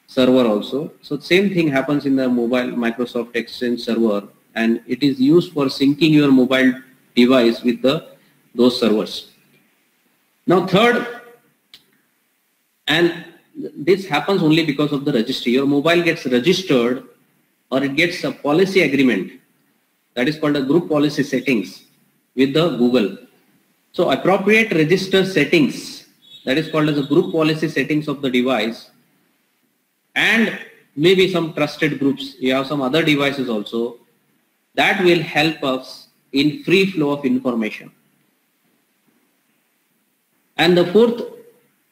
server also. So same thing happens in the mobile Microsoft Exchange server, and it is used for syncing your mobile device with those servers. Now third, and this happens only because of the registry. Your mobile gets registered, or it gets a policy agreement, that is called a group policy settings with the Google. So appropriate register settings, that is called as a group policy settings of the device, and maybe some trusted groups. You have some other devices also that will help us in free flow of information. And the fourth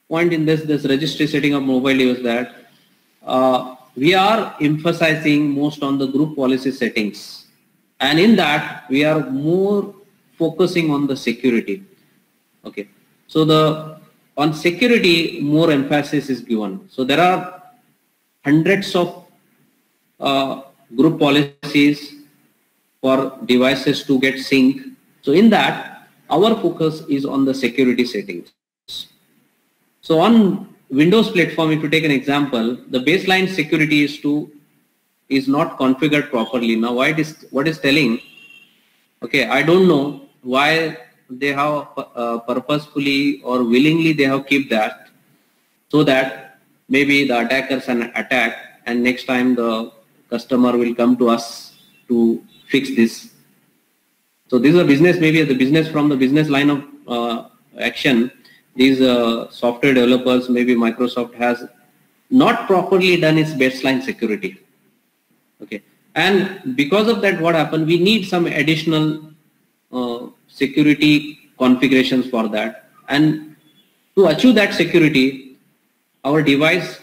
point in this registry setting of mobile device, that we are emphasizing most on the group policy settings, and in that we are more focusing on the security. Okay, so on security more emphasis is given. So there are hundreds of group policies for devices to get synced. So in that, our focus is on the security settings. So on Windows platform, if you take an example, the baseline security is not configured properly. Now what is telling, okay, I don't know why they have purposefully or willingly they have kept that, so that maybe the attackers can attack, and next time the customer will come to us to fix this. So this is a business, maybe the business from the business line of action. These software developers, maybe Microsoft has not properly done its baseline security. Okay, and because of that, what happened? We need some additional security configurations for that, and to achieve that security, our device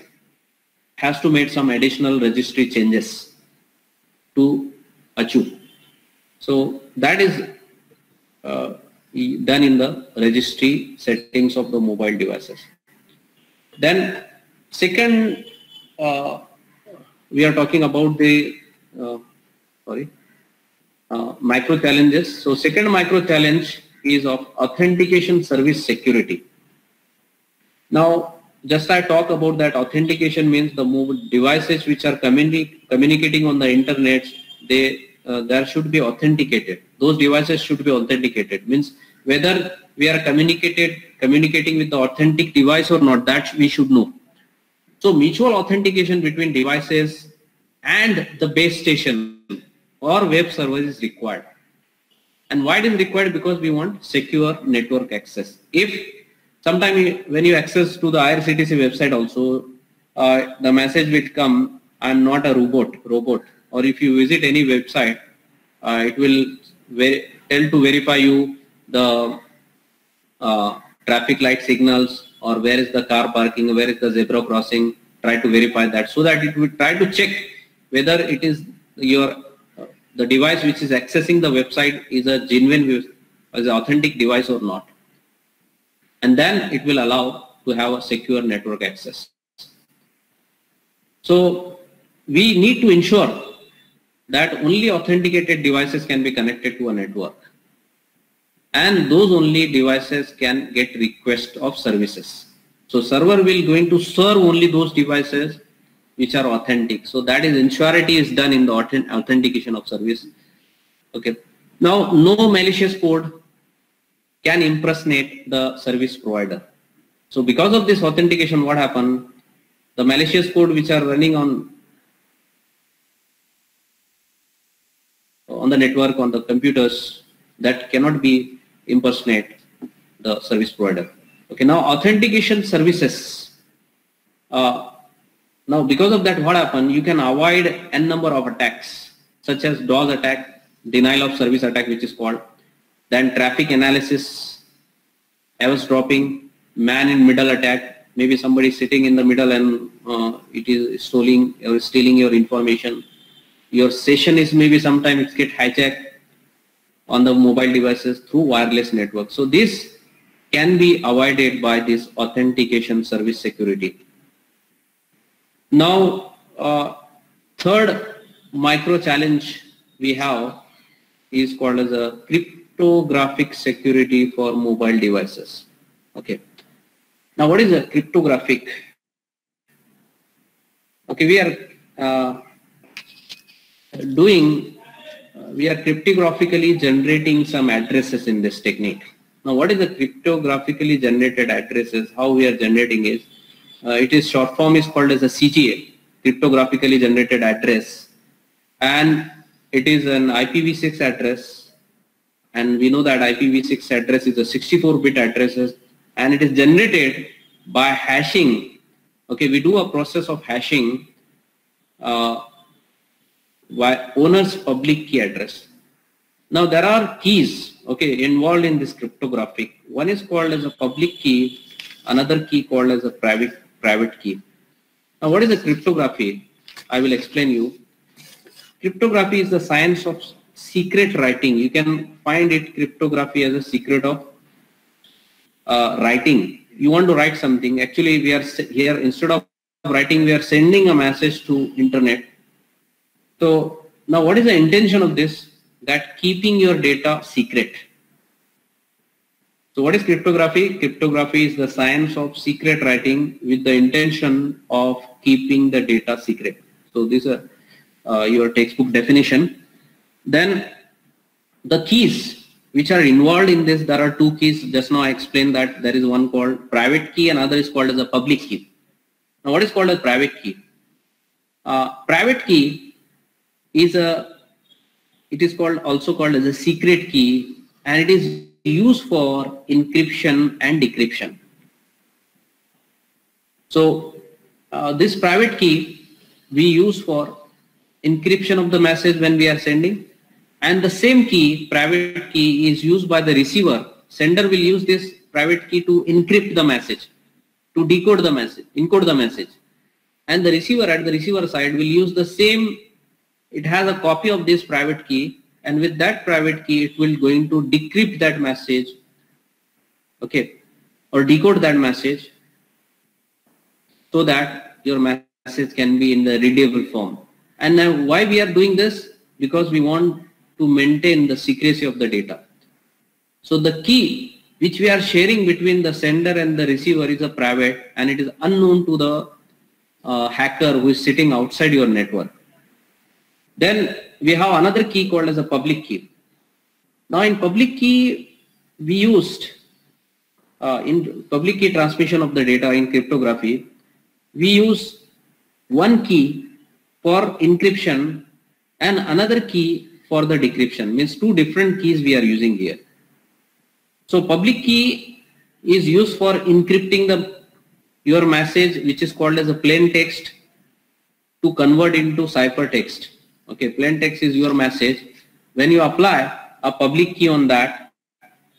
has to make some additional registry changes to achieve. So that is done in the registry settings of the mobile devices. Then second, we are talking about the micro challenges. So second micro challenge is of authentication service security. Now just I talk about that authentication means the mobile devices which are communicating on the internet, there should be authenticated. Those devices should be authenticated, means whether we are communicating with the authentic device or not, that we should know. So mutual authentication between devices and the base station or web server is required. And why it is required? Because we want secure network access. If sometime when you access to the IRCTC website also, the message will come, I am not a robot. Or if you visit any website, it will tell to verify you the traffic light signals, or where is the car parking, where is the zebra crossing, try to verify that, so that it will try to check whether it is the device which is accessing the website is a genuine, is an authentic device or not. And then it will allow to have a secure network access. So we need to ensure that only authenticated devices can be connected to a network, and those only devices can get request of services. So server will going to serve only those devices which are authentic. So that is ensurety is done in the authentication of service. Okay. Now no malicious code can impersonate the service provider. So because of this authentication, what happened? The malicious code which are running on the network, on the computers, that cannot be impersonate the service provider. Okay, now authentication services. Now because of that, what happened? You can avoid n number of attacks, such as DOS attack, denial of service attack, which is called, then traffic analysis, eavesdropping, man in middle attack, maybe somebody is sitting in the middle and it is stealing or stealing your information. Your session is maybe sometimes it get hijacked on the mobile devices through wireless network. So this can be avoided by this authentication service security. Now, third micro challenge we have is called as a cryptographic security for mobile devices. Okay. Now, what is a cryptographic? Okay, we are cryptographically generating some addresses in this technique. Now, what is the cryptographically generated addresses? How we are generating is, it is short form is called as a CGA, cryptographically generated address, and it is an IPv6 address, and we know that IPv6 address is a 64-bit addresses, and it is generated by hashing. Okay, we do a process of hashing by owner's public key address. Now there are keys, okay, involved in this cryptographic. One is called as a public key, another key called as a private key. Now what is a cryptography? I will explain you. Cryptography is the science of secret writing. You can find it cryptography as a secret of writing. You want to write something. Actually, we are here, instead of writing, we are sending a message to internet. So now what is the intention of this? That keeping your data secret. So what is cryptography? Cryptography is the science of secret writing with the intention of keeping the data secret. So this is your textbook definition. Then the keys which are involved in this, there are two keys. Just now I explained that there is one called private key and other is called as a public key. Now what is called a private key? Private key is also called as a secret key, and it is used for encryption and decryption. So this private key we use for encryption of the message when we are sending, and the same key, private key, is used by the receiver. Sender will use this private key to encrypt the message, to decode the message, encode the message, and the receiver at the receiver side will use the same. It has a copy of this private key, and with that private key it will going to decrypt that message, okay, or decode that message, so that your message can be in the readable form. And now why we are doing this? Because we want to maintain the secrecy of the data. So the key which we are sharing between the sender and the receiver is a private, and it is unknown to the hacker who is sitting outside your network. Then we have another key called as a public key. Now in public key, we used in public key transmission of the data in cryptography, we use one key for encryption and another key for the decryption. Means two different keys we are using here. So public key is used for encrypting your message, which is called as a plain text, to convert into ciphertext. Okay, plain text is your message. When you apply a public key on that,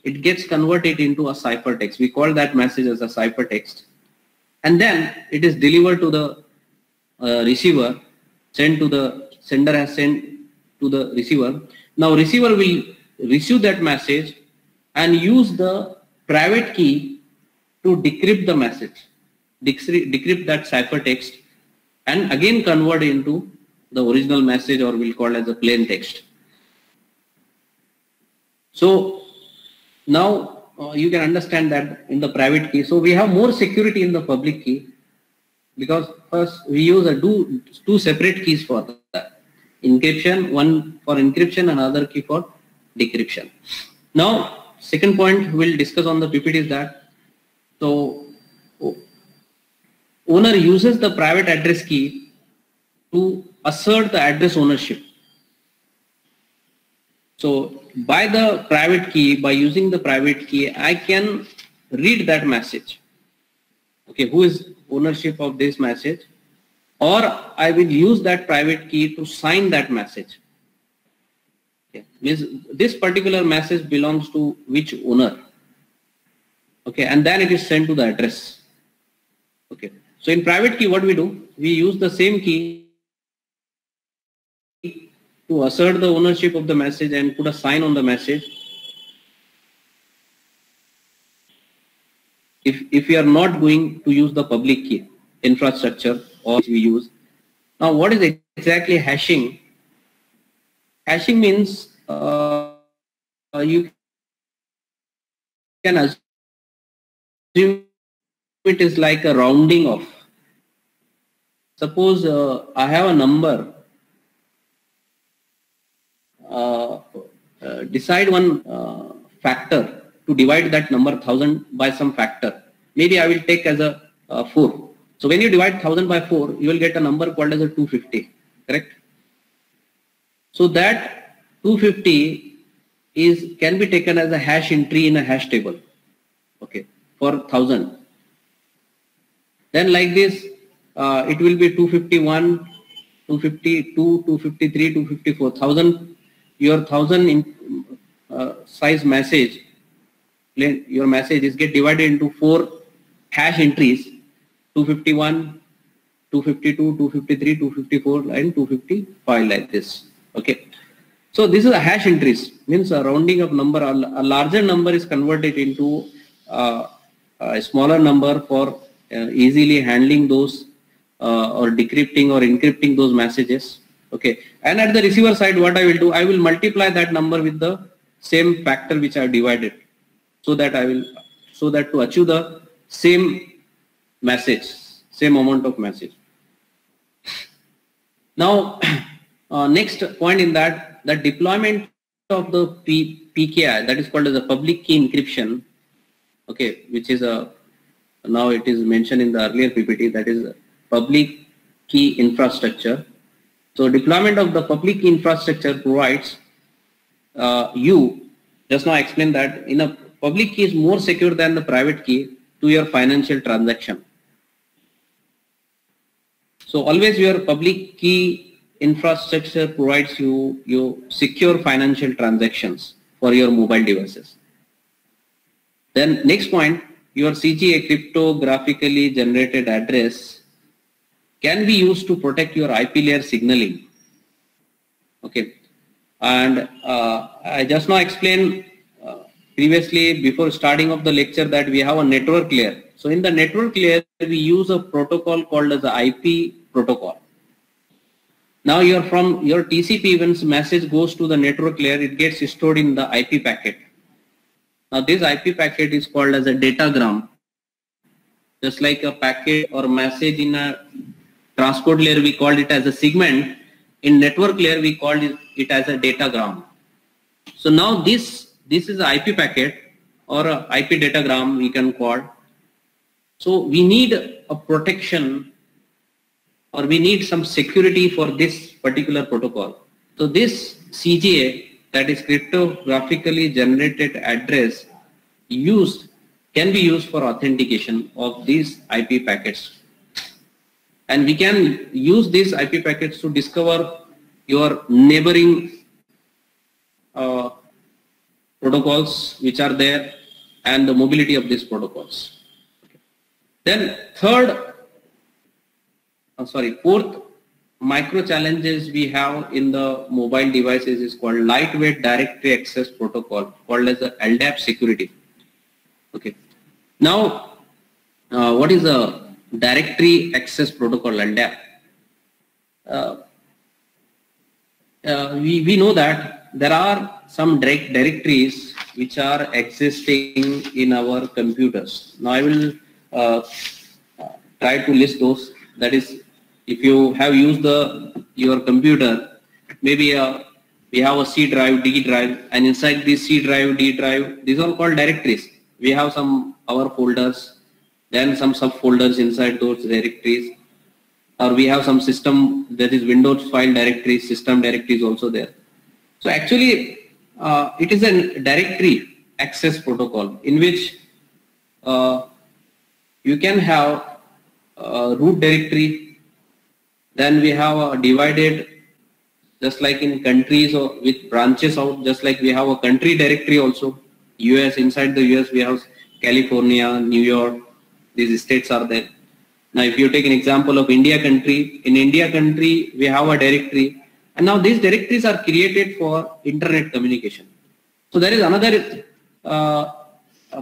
it gets converted into a ciphertext. We call that message as a ciphertext, and then it is delivered to the receiver. Sender has sent to the receiver. Now receiver will receive that message and use the private key to decrypt the message, decrypt that ciphertext, and again convert into the original message, or we'll call as a plain text. So now you can understand that in the private key. So we have more security in the public key, because first we use two separate keys for that. Encryption, one for encryption and another key for decryption. Now second point we'll discuss on the PPT is that, so owner uses the private address key to assert the address ownership. So by the private key, by using the private key, I can read that message. Okay, who is ownership of this message, or I will use that private key to sign that message. Okay, means this particular message belongs to which owner. Okay, and then it is sent to the address. So in private key, what we do? We use the same key to assert the ownership of the message and put a sign on the message. If we are not going to use the public key infrastructure or we use. Now what is exactly hashing? Hashing means you can assume it is like a rounding off. Suppose I have a number. Decide one factor to divide that number 1000 by some factor. Maybe I will take as a 4. So when you divide 1000 by 4, you will get a number called as a 250. Correct? So that 250 can be taken as a hash entry in a hash table. Okay, for 1000. Then like this, it will be 251, 252, 253, 254. 1000. Your 1000 in size message, your messages get divided into 4 hash entries: 251, 252, 253, 254, and 255, like this. Okay. So this is a hash entries, means a rounding of number. A larger number is converted into a smaller number for easily handling those or decrypting or encrypting those messages. Okay, and at the receiver side, what I will do, I will multiply that number with the same factor which I have divided, so that to achieve the same message, same amount of message. Now, next point in that, the deployment of the PKI, that is called as a public key encryption. Okay, which is now it is mentioned in the earlier PPT, that is public key infrastructure. So deployment of the public key infrastructure provides you just now explained that in a public key is more secure than the private key to your financial transaction. So always your public key infrastructure provides you secure financial transactions for your mobile devices. Then next point, your CGA, cryptographically generated address, can be used to protect your IP layer signaling. Okay, and I just now explained previously before starting of the lecture that we have a network layer. So in the network layer, we use a protocol called as the IP protocol. Now from your TCP, when message goes to the network layer, it gets stored in the IP packet. Now this IP packet is called as a datagram. Just like a packet or message in a transport layer, we called it as a segment. In network layer, we called it as a datagram. So now this is an IP packet or a IP datagram we can call. So we need a protection or we need some security for this particular protocol. So this CGA, that is cryptographically generated address, can be used for authentication of these IP packets. And we can use these IP packets to discover your neighboring protocols which are there and the mobility of these protocols. Okay. Then fourth micro challenges we have in the mobile devices is called lightweight directory access protocol, called as the LDAP security. Okay. Now, what is a directory access protocol, LDAP? We know that there are some directories which are existing in our computers. Now I will try to list those. That is, if you have used your computer, maybe we have a C drive, D drive, and inside this C drive, D drive, these are called directories. We have some our folders, then some subfolders inside those directories, or we have some system, that is Windows file directories, system directories also there. So actually it is a directory access protocol in which you can have a root directory, then we have a divided, just like in countries or with branches out, just like we have a country directory also. US, inside the US we have California, New York, these states are there. Now, if you take an example of India country, in India country, we have a directory, and now these directories are created for internet communication. So there is another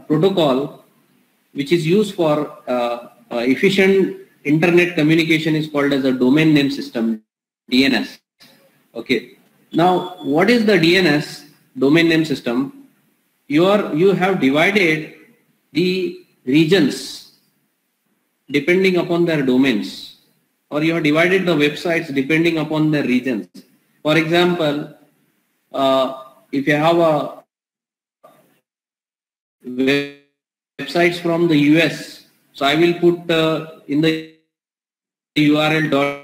protocol which is used for efficient internet communication is called as a domain name system, DNS. Okay. Now, what is the DNS, domain name system? You have divided the regions depending upon their domains, or you have divided the websites depending upon their regions. For example, if you have a websites from the US, so I will put in the URL .us.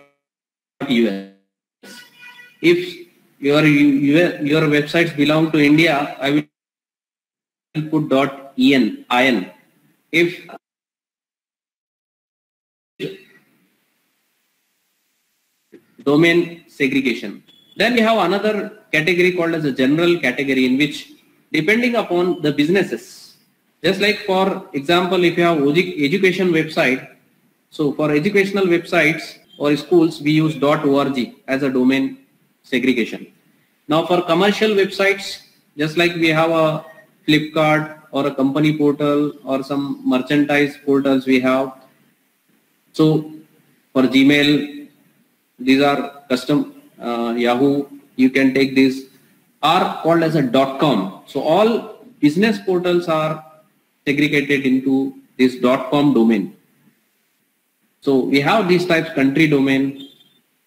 If your websites belong to India, I will put .in. If domain segregation. Then we have another category called as a general category, in which depending upon the businesses, just like for example, if you have education website, so for educational websites or schools, we use .org as a domain segregation. Now for commercial websites, just like we have a Flipkart or a company portal or some merchandise portals we have. So for Gmail, these are custom. Yahoo, you can take these, are called as a .com. So all business portals are segregated into this .com domain. So we have these types: country domain,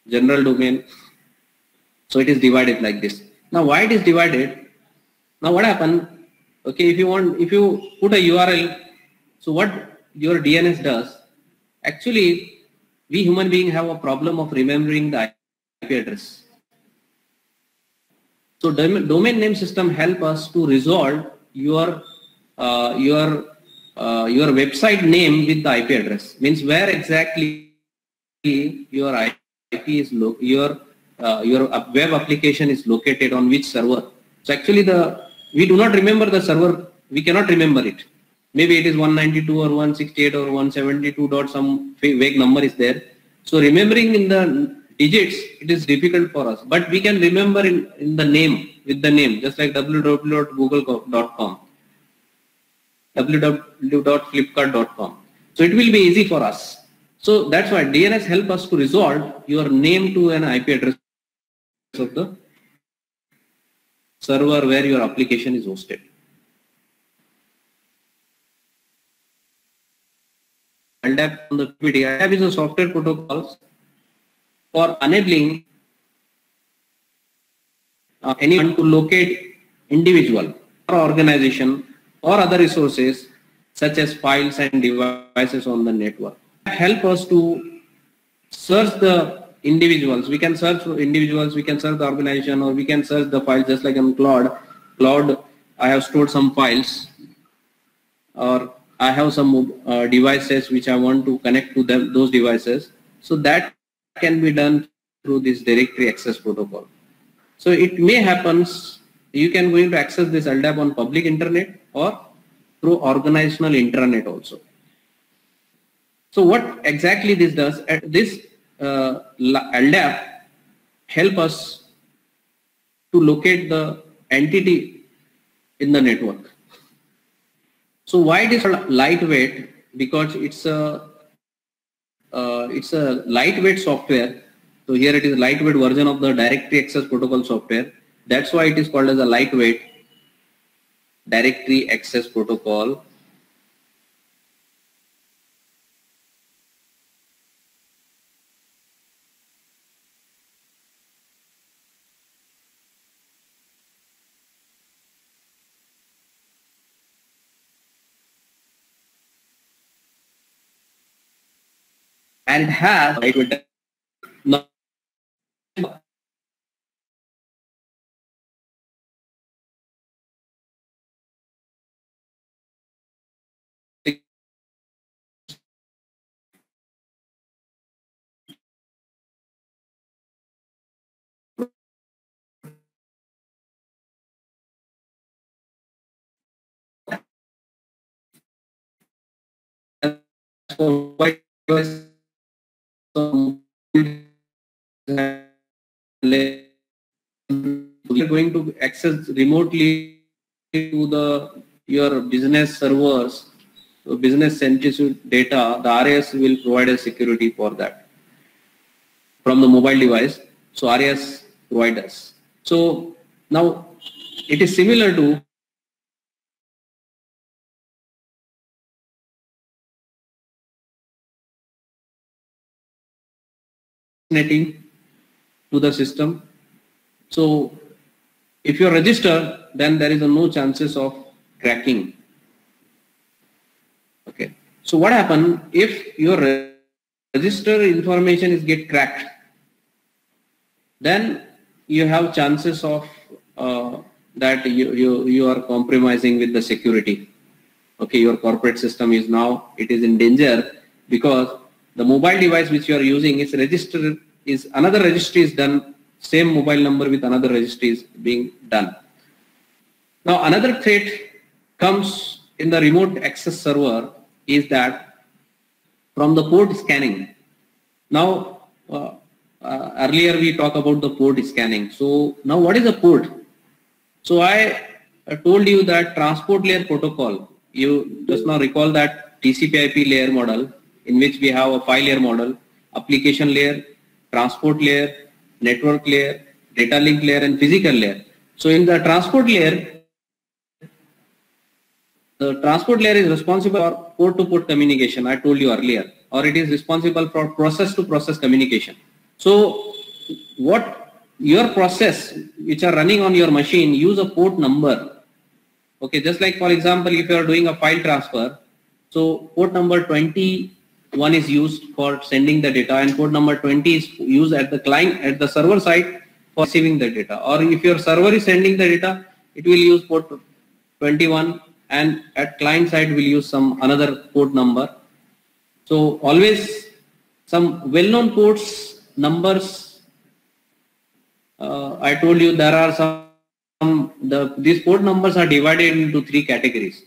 general domain. So it is divided like this. Now why it is divided? Now what happened? Okay, if you put a URL, so what your DNS does, actually we human beings have a problem of remembering the IP address. So domain name system help us to resolve your website name with the IP address. Means where exactly your IP is your web application is located on which server. So actually we do not remember the server. We cannot remember it. Maybe it is 192 or 168 or 172 dot some vague number is there. So remembering in the digits, it is difficult for us, but we can remember in the name, with the name, just like www.google.com, www.flipkart.com. So it will be easy for us. So that's why DNS help us to resolve your name to an IP address of the server where your application is hosted. LDAP on the PPT. LDAP is a software protocol for enabling anyone to locate individual or organization or other resources such as files and devices on the network. Help us to search the individuals. We can search for individuals, we can search the organization, or we can search the files, just like on Cloud. I have stored some files, or I have some devices which I want to connect to those devices. So that can be done through this directory access protocol. So it may happen you can going to access this LDAP on public internet or through organizational intranet also. So what exactly this does? This LDAP help us to locate the entity in the network. So why it is lightweight? Because it's a lightweight software. So here it is a lightweight version of the directory access protocol software. That's why it is called as a lightweight directory access protocol. And it has lightweight. Now, we are going to access remotely to your business servers, business sensitive data. The RAS will provide a security for that from the mobile device. So RAS provides us. So now it is similar to netting to the system. So if you register, then there is no chances of cracking. Okay. So what happens if your register information is get cracked? Then you have chances of that you are compromising with the security. Okay, your corporate system is now in danger because the mobile device which you are using is registered, is another registry is done, same mobile number with another registry is being done. Now another threat comes in the remote access server is that from the port scanning. Now earlier we talked about the port scanning. So now what is a port? So I told you that transport layer protocol. You just now recall that TCP/IP layer model in which we have a file layer model, application layer, transport layer, network layer, data link layer, and physical layer. So in the transport layer is responsible for port-to-port communication, I told you earlier, or it is responsible for process-to-process communication. So what your process which are running on your machine use a port number. Okay, just like for example, if you are doing a file transfer, so port number 21 is used for sending the data and port number 20 is used at the client, at the server side for receiving the data. Or if your server is sending the data, it will use port 21 and at client side will use some another port number. So always some well-known ports numbers. I told you there are these port numbers are divided into 3 categories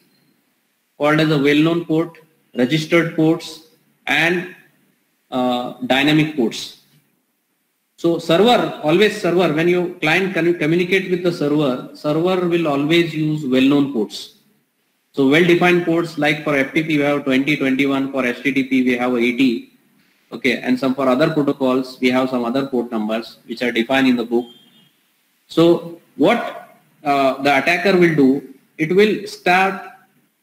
called as a well-known port, registered ports, and dynamic ports. So always server, when your client can communicate with the server will always use well-known ports. So well-defined ports like for FTP we have 20, 21, for HTTP we have 80. Okay, and some for other protocols we have some other port numbers which are defined in the book. So what the attacker will do, it will start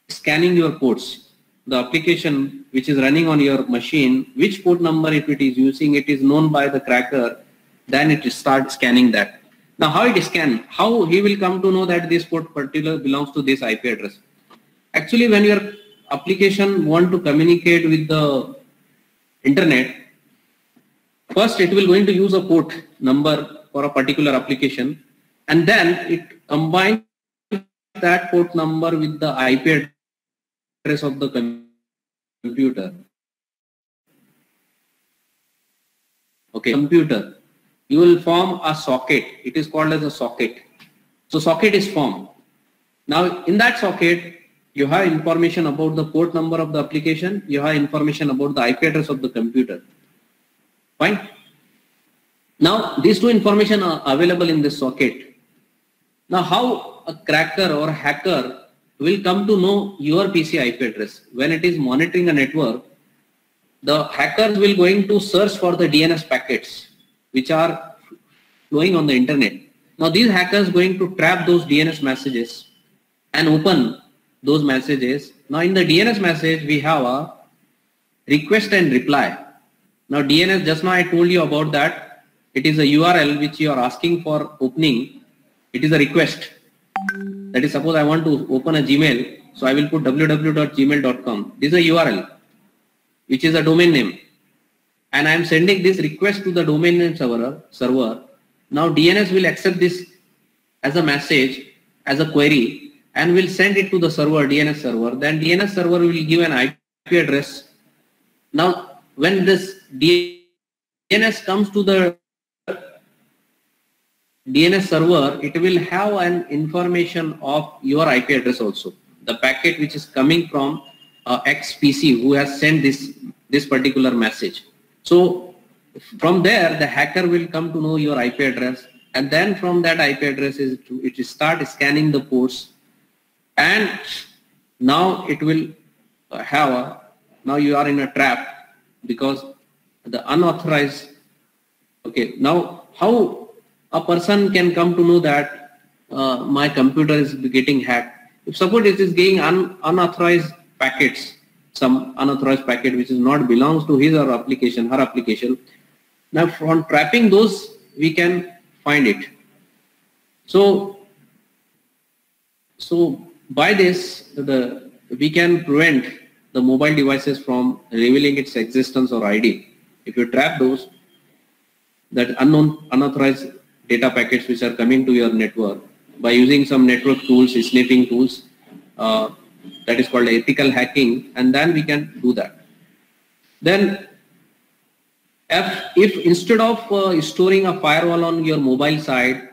scanning your ports. The application which is running on your machine, which port number if it is using, it is known by the cracker, then it starts scanning that. Now how it is scanned, how he will come to know that this port particular belongs to this IP address. Actually when your application want to communicate with the internet, first it will going to use a port number for a particular application and then it combines that port number with the IP address of the computer. Okay, computer. You will form a socket. It is called as a socket. So socket is formed. Now in that socket, you have information about the port number of the application. You have information about the IP address of the computer. Fine. Now these two information are available in this socket. Now how a cracker or hacker will come to know your PC IP address? When it is monitoring a network, the hackers will going to search for the DNS packets which are flowing on the internet. Now these hackers going to trap those DNS messages and open those messages. Now in the DNS message we have a request and reply. Now DNS, just now I told you about that. It is a URL which you are asking for opening. It is a request. That is, suppose I want to open a Gmail, so I will put www.gmail.com. This is a URL which is a domain name, and I am sending this request to the domain name server. Now DNS will accept this as a message, as a query, and will send it to the server, DNS server. Then DNS server will give an IP address. Now when this DNS comes to the DNS server, it will have an information of your IP address also. The packet which is coming from XPC who has sent this this particular message. So from there, the hacker will come to know your IP address, and then from that IP address it will start scanning the ports, and now it will now you are in a trap, because the unauthorized. Okay, now how a person can come to know that my computer is getting hacked? If suppose it is getting unauthorized packets, some unauthorized packet which is not belongs to his or application, her application. Now from trapping those, we can find it. So by this, we can prevent the mobile devices from revealing its existence or ID. If you trap those, that unauthorized data packets which are coming to your network, by using some network tools, sniffing tools, that is called ethical hacking, and then we can do that. Then if instead of storing a firewall on your mobile side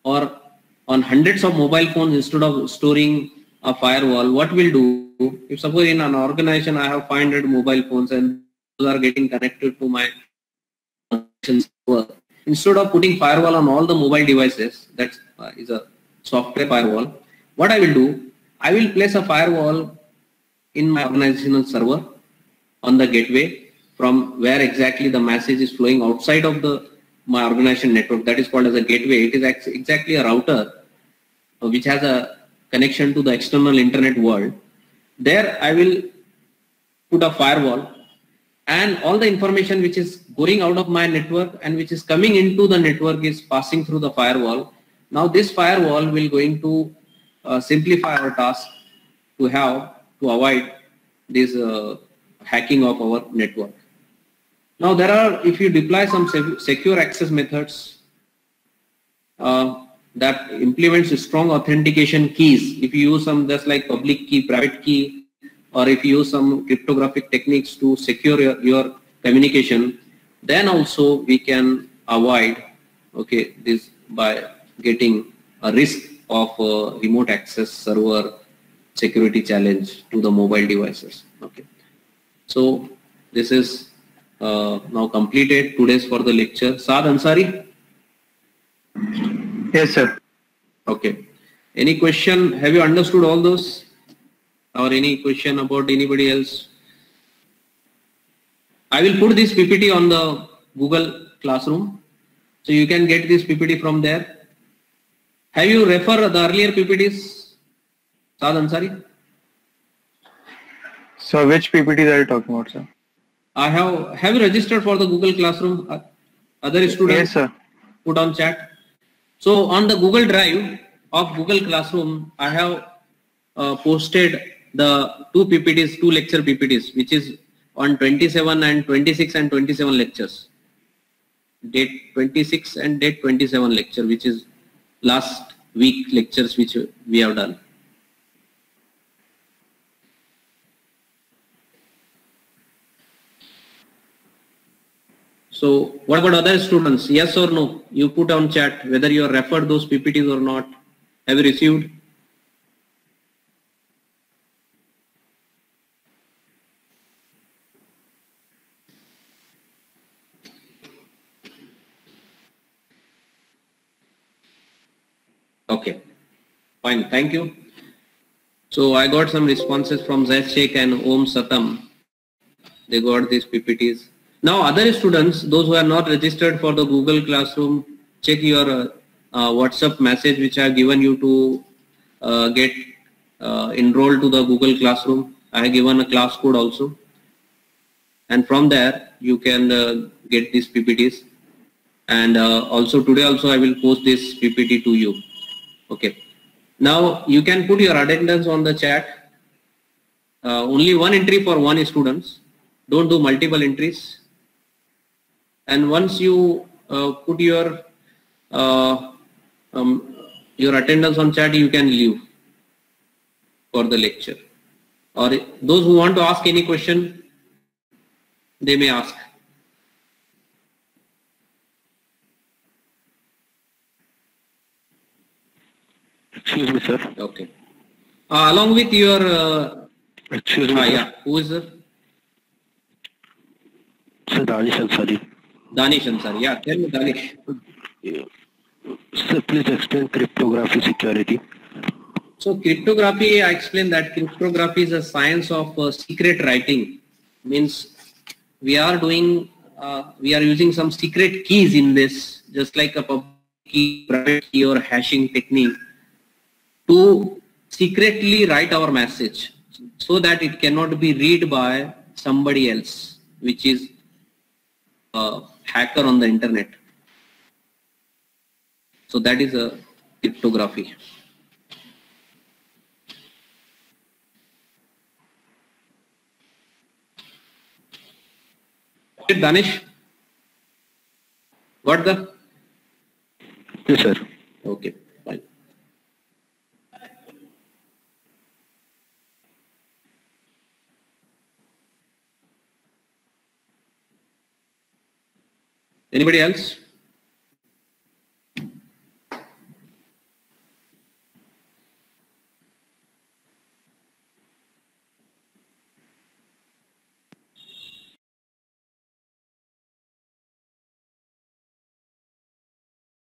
or on hundreds of mobile phones, instead of storing a firewall, what we'll do, if suppose in an organization I have 500 mobile phones and those are getting connected to my server, instead of putting firewall on all the mobile devices, that is a software firewall, what I will do, I will place a firewall in my organizational server on the gateway, from where exactly the message is flowing outside of my organization network. That is called as a gateway. It is exactly a router which has a connection to the external internet world. There I will put a firewall, and all the information which is going out of my network and which is coming into the network is passing through the firewall. Now this firewall will going to simplify our task to avoid this hacking of our network. Now there are, if you deploy some secure access methods that implements strong authentication keys, if you use some just like public key, private key, or if you use some cryptographic techniques to secure your communication, then also we can avoid this by getting a risk of remote access server security challenge to the mobile devices. Okay, so this is now completed today's for the lecture. Saad Ansari? Yes, sir. Okay. Any question? Have you understood all those? Or any question about anybody else? I will put this PPT on the Google Classroom, so you can get this PPT from there. Have you referred the earlier PPTs, Saad Ansari? So which PPT are you talking about, sir? I have you registered for the Google Classroom? Other students? Yes, sir. Put on chat. So on the Google Drive of Google Classroom, I have posted the two PPTs, two lecture PPTs, which is on 27 and 26 and 27 lectures. Date 26 and date 27 lecture, which is last week lectures which we have done. So what about other students? Yes or no? You put on chat whether you have referred those PPTs or not. Have you received? Okay, fine, thank you. So I got some responses from Zaid Sheikh and Om Satam. They got these PPTs. Now other students, those who are not registered for the Google Classroom, check your WhatsApp message which I have given you to get enrolled to the Google Classroom. I have given a class code also, and from there you can get these PPTs. And also today also I will post this PPT to you. Okay. Now you can put your attendance on the chat. Only one entry for one students. Don't do multiple entries. And once you put your attendance on chat, you can leave for the lecture. Or those who want to ask any question, they may ask. Excuse me, sir. Okay. Along with your... Excuse me. Yeah. Who is there? Sir, Danish Ansari. Danish Ansari. Yeah, tell me, Danish. Sir, please explain cryptography security. So cryptography, I explained that cryptography is a science of secret writing. Means we are using some secret keys in this, just like a public key, private key, or hashing technique, to secretly write our message so that it cannot be read by somebody else, which is a hacker on the internet. So that is a cryptography. Danish, got the? Yes, sir. Okay, fine. Anybody else?